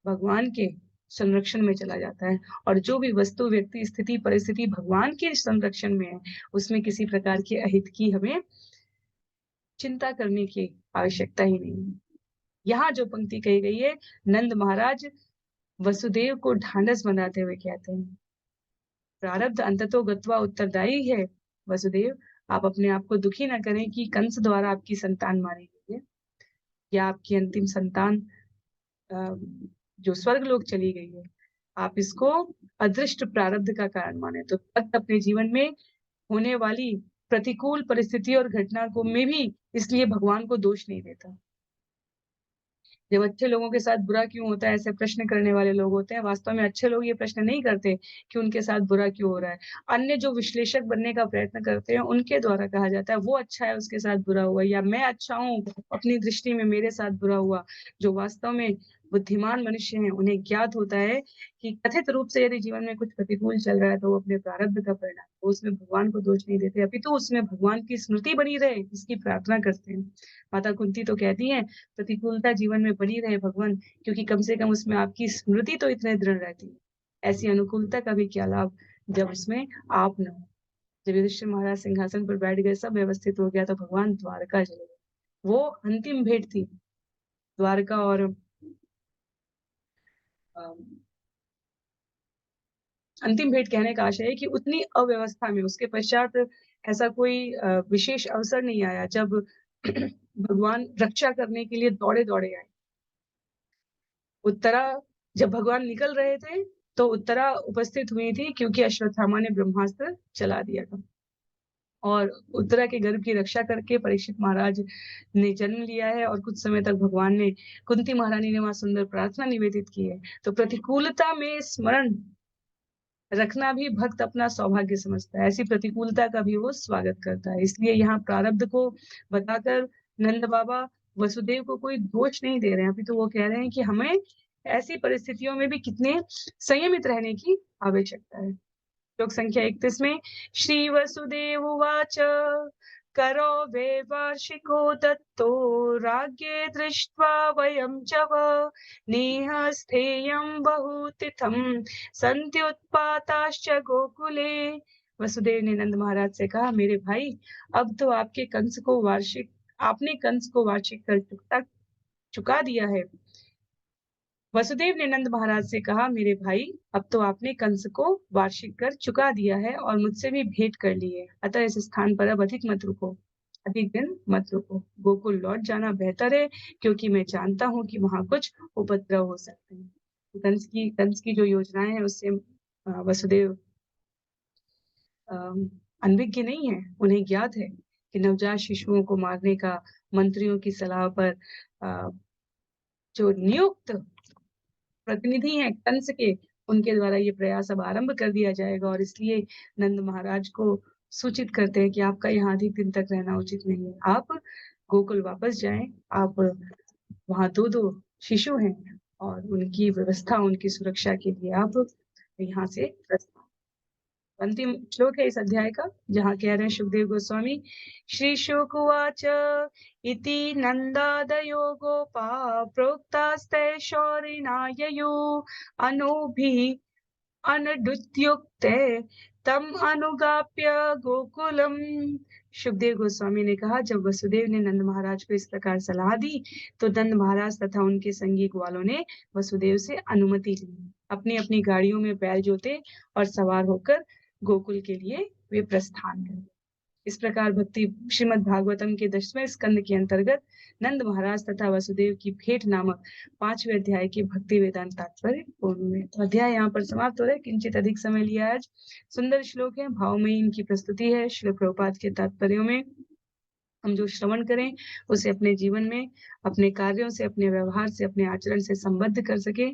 भगवान के संरक्षण में चला जाता है। और जो भी वस्तु, व्यक्ति, स्थिति, परिस्थिति भगवान के संरक्षण में है, उसमें किसी प्रकार के अहित की हमें चिंता करने की आवश्यकता ही नहीं है। यहाँ जो पंक्ति कही गई है, नंद महाराज वसुदेव को ढांढस बंधाते हुए कहते हैं, प्रारब्ध अंततो गत्वा उत्तरदायी है वसुदेव, आप अपने आप को दुखी न करें कि कंस द्वारा आपकी संतान मारी गई है, या आपकी अंतिम संतान जो स्वर्ग लोक चली गई है, आप इसको अदृष्ट प्रारब्ध का कारण माने। तो भक्त अपने जीवन में होने वाली प्रतिकूल परिस्थिति और घटना को में भी इसलिए भगवान को दोष नहीं देता। जब अच्छे लोगों के साथ बुरा क्यों होता है, ऐसे प्रश्न करने वाले लोग होते हैं। वास्तव में अच्छे लोग ये प्रश्न नहीं करते कि उनके साथ बुरा क्यों हो रहा है। अन्य जो विश्लेषक बनने का प्रयत्न करते हैं, उनके द्वारा कहा जाता है वो अच्छा है उसके साथ बुरा हुआ, या मैं अच्छा हूँ अपनी दृष्टि में मेरे साथ बुरा हुआ। जो वास्तव में बुद्धिमान मनुष्य हैं, उन्हें ज्ञात होता है कि कथित रूप से यदि जीवन में कुछ प्रतिकूल चल रहा है तो वो अपने प्रारब्ध का परिणाम, वो उसमें भगवान को दोष नहीं देते, अपितु उसमें भगवान की स्मृति बनी रहे इसकी प्रार्थना करते हैं। माता कुंती तो कहती हैं, प्रतिकूलता जीवन में बनी रहे भगवान, क्योंकि कम से कम उसमें आपकी स्मृति तो इतने दृढ़ रहती है। ऐसी अनुकूलता का भी क्या लाभ जब उसमें आप न हो। जब युधिष्ठिर महाराज सिंहासन पर बैठ गए, सब व्यवस्थित हो गया, तो भगवान द्वारका चले गए। वो अंतिम भेंट थी द्वारका और अंतिम भेंट कहने का आशय है कि उतनी अव्यवस्था में उसके पश्चात ऐसा कोई विशेष अवसर नहीं आया जब भगवान रक्षा करने के लिए दौड़े दौड़े आए। उत्तरा, जब भगवान निकल रहे थे तो उत्तरा उपस्थित हुई थी, क्योंकि अश्वत्थामा ने ब्रह्मास्त्र चला दिया था। और उत्तरा के गर्भ की रक्षा करके परीक्षित महाराज ने जन्म लिया है और कुछ समय तक भगवान ने कुंती महारानी ने वहां सुंदर प्रार्थना निवेदित की है। तो प्रतिकूलता में स्मरण रखना भी भक्त अपना सौभाग्य समझता है, ऐसी प्रतिकूलता का भी वो स्वागत करता है। इसलिए यहाँ प्रारब्ध को बताकर नंद बाबा वसुदेव को कोई दोष नहीं दे रहे हैं, अभी तो वो कह रहे हैं कि हमें ऐसी परिस्थितियों में भी कितने संयमित रहने की आवश्यकता है। श्लोक संख्या 31 में श्री वसुदेव उवाच करो वे वार्षिको दत्तो राज्ञे दृष्ट्वा वयं च नेह स्थेयं बहुतिथं सन्त्युत्पाताश्च गोकुले। वसुदेव ने नंद महाराज से कहा, मेरे भाई, अब तो आपने कंस को वार्षिक कर चुका दिया है। वसुदेव ने नंद महाराज से कहा, मेरे भाई, अब तो आपने कंस को वार्षिक कर चुका दिया है और मुझसे भी भेंट कर ली है, अतः इस स्थान पर अब अधिक दिन मत रुको। गोकुल लौट जाना बेहतर है, क्योंकि मैं जानता हूँ कि वहां कुछ उपद्रव हो सकते हैं। कंस की जो योजनाएं हैं उससे वसुदेव अनभिज्ञ नहीं है। उन्हें ज्ञात है कि नवजात शिशुओं को मारने का मंत्रियों की सलाह पर जो नियुक्त प्रतिनिधि हैं कंस के, उनके द्वारा ये प्रयास अब आरंभ कर दिया जाएगा। और इसलिए नंद महाराज को सूचित करते हैं कि आपका यहाँ अधिक दिन तक रहना उचित नहीं है, आप गोकुल वापस जाएं। आप वहां दो शिशु हैं और उनकी व्यवस्था, उनकी सुरक्षा के लिए आप यहाँ से प्रस्थान। अंतिम श्लोक है इस अध्याय का, जहाँ कह रहे हैं सुखदेव गोस्वामी, श्री शुक उवाच इति नंदादयो गोपा प्रोक्तास्ते शौरिणा ययु अनुभिः अनडुत्युक्ते तम अनुगाप्य गोकुलम। सुखदेव गोस्वामी ने कहा, जब वसुदेव ने नंद महाराज को इस प्रकार सलाह दी तो नंद महाराज तथा उनके संगी ग्वालों ने वसुदेव से अनुमति ली। अपनी अपनी गाड़ियों में बैल जोते और सवार होकर गोकुल के लिए वे प्रस्थान कर। इस प्रकार भक्ति श्रीमद् भागवतम के 10वें स्कंद के अंतर्गत नंद महाराज तथा वसुदेव की भेंट नामक 5वें अध्याय के भक्ति वेदांत तात्पर्य पूर्ण हुए। तो अध्याय यहाँ पर समाप्त हो रहा है। किंचित अधिक समय लिया आज। सुंदर श्लोक है, भावमयी इनकी प्रस्तुति है। श्रील प्रभुपाद के तात्पर्यों में हम जो श्रवण करें उसे अपने जीवन में, अपने कार्यों से, अपने व्यवहार से, अपने आचरण से संबद्ध कर सके,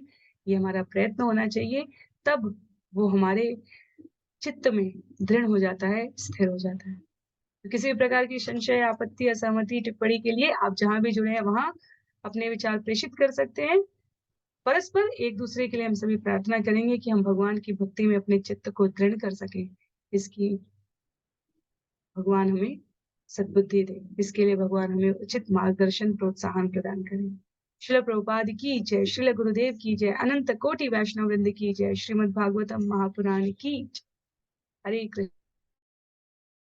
ये हमारा प्रयत्न होना चाहिए। तब वो हमारे चित्त में दृढ़ हो जाता है, स्थिर हो जाता है। किसी भी प्रकार की संशय, आपत्ति, असहमति, टिप्पणी के लिए आप जहां भी जुड़े हैं वहां अपने विचार प्रेषित कर सकते हैं। परस्पर एक दूसरे के लिए हम सभी प्रार्थना करेंगे कि हम भगवान की भक्ति में अपने चित्त को दृढ़ कर सकें। इसकी भगवान हमें सद्बुद्धि दे, इसके लिए भगवान हमें उचित मार्गदर्शन, प्रोत्साहन प्रदान करें। श्रील प्रभुपाद की जय, श्रील गुरुदेव की जय, अनंत कोटि वैष्णव वृंद की जय, श्रीमद् भागवतम महापुराण की जय। हरे कृष्ण।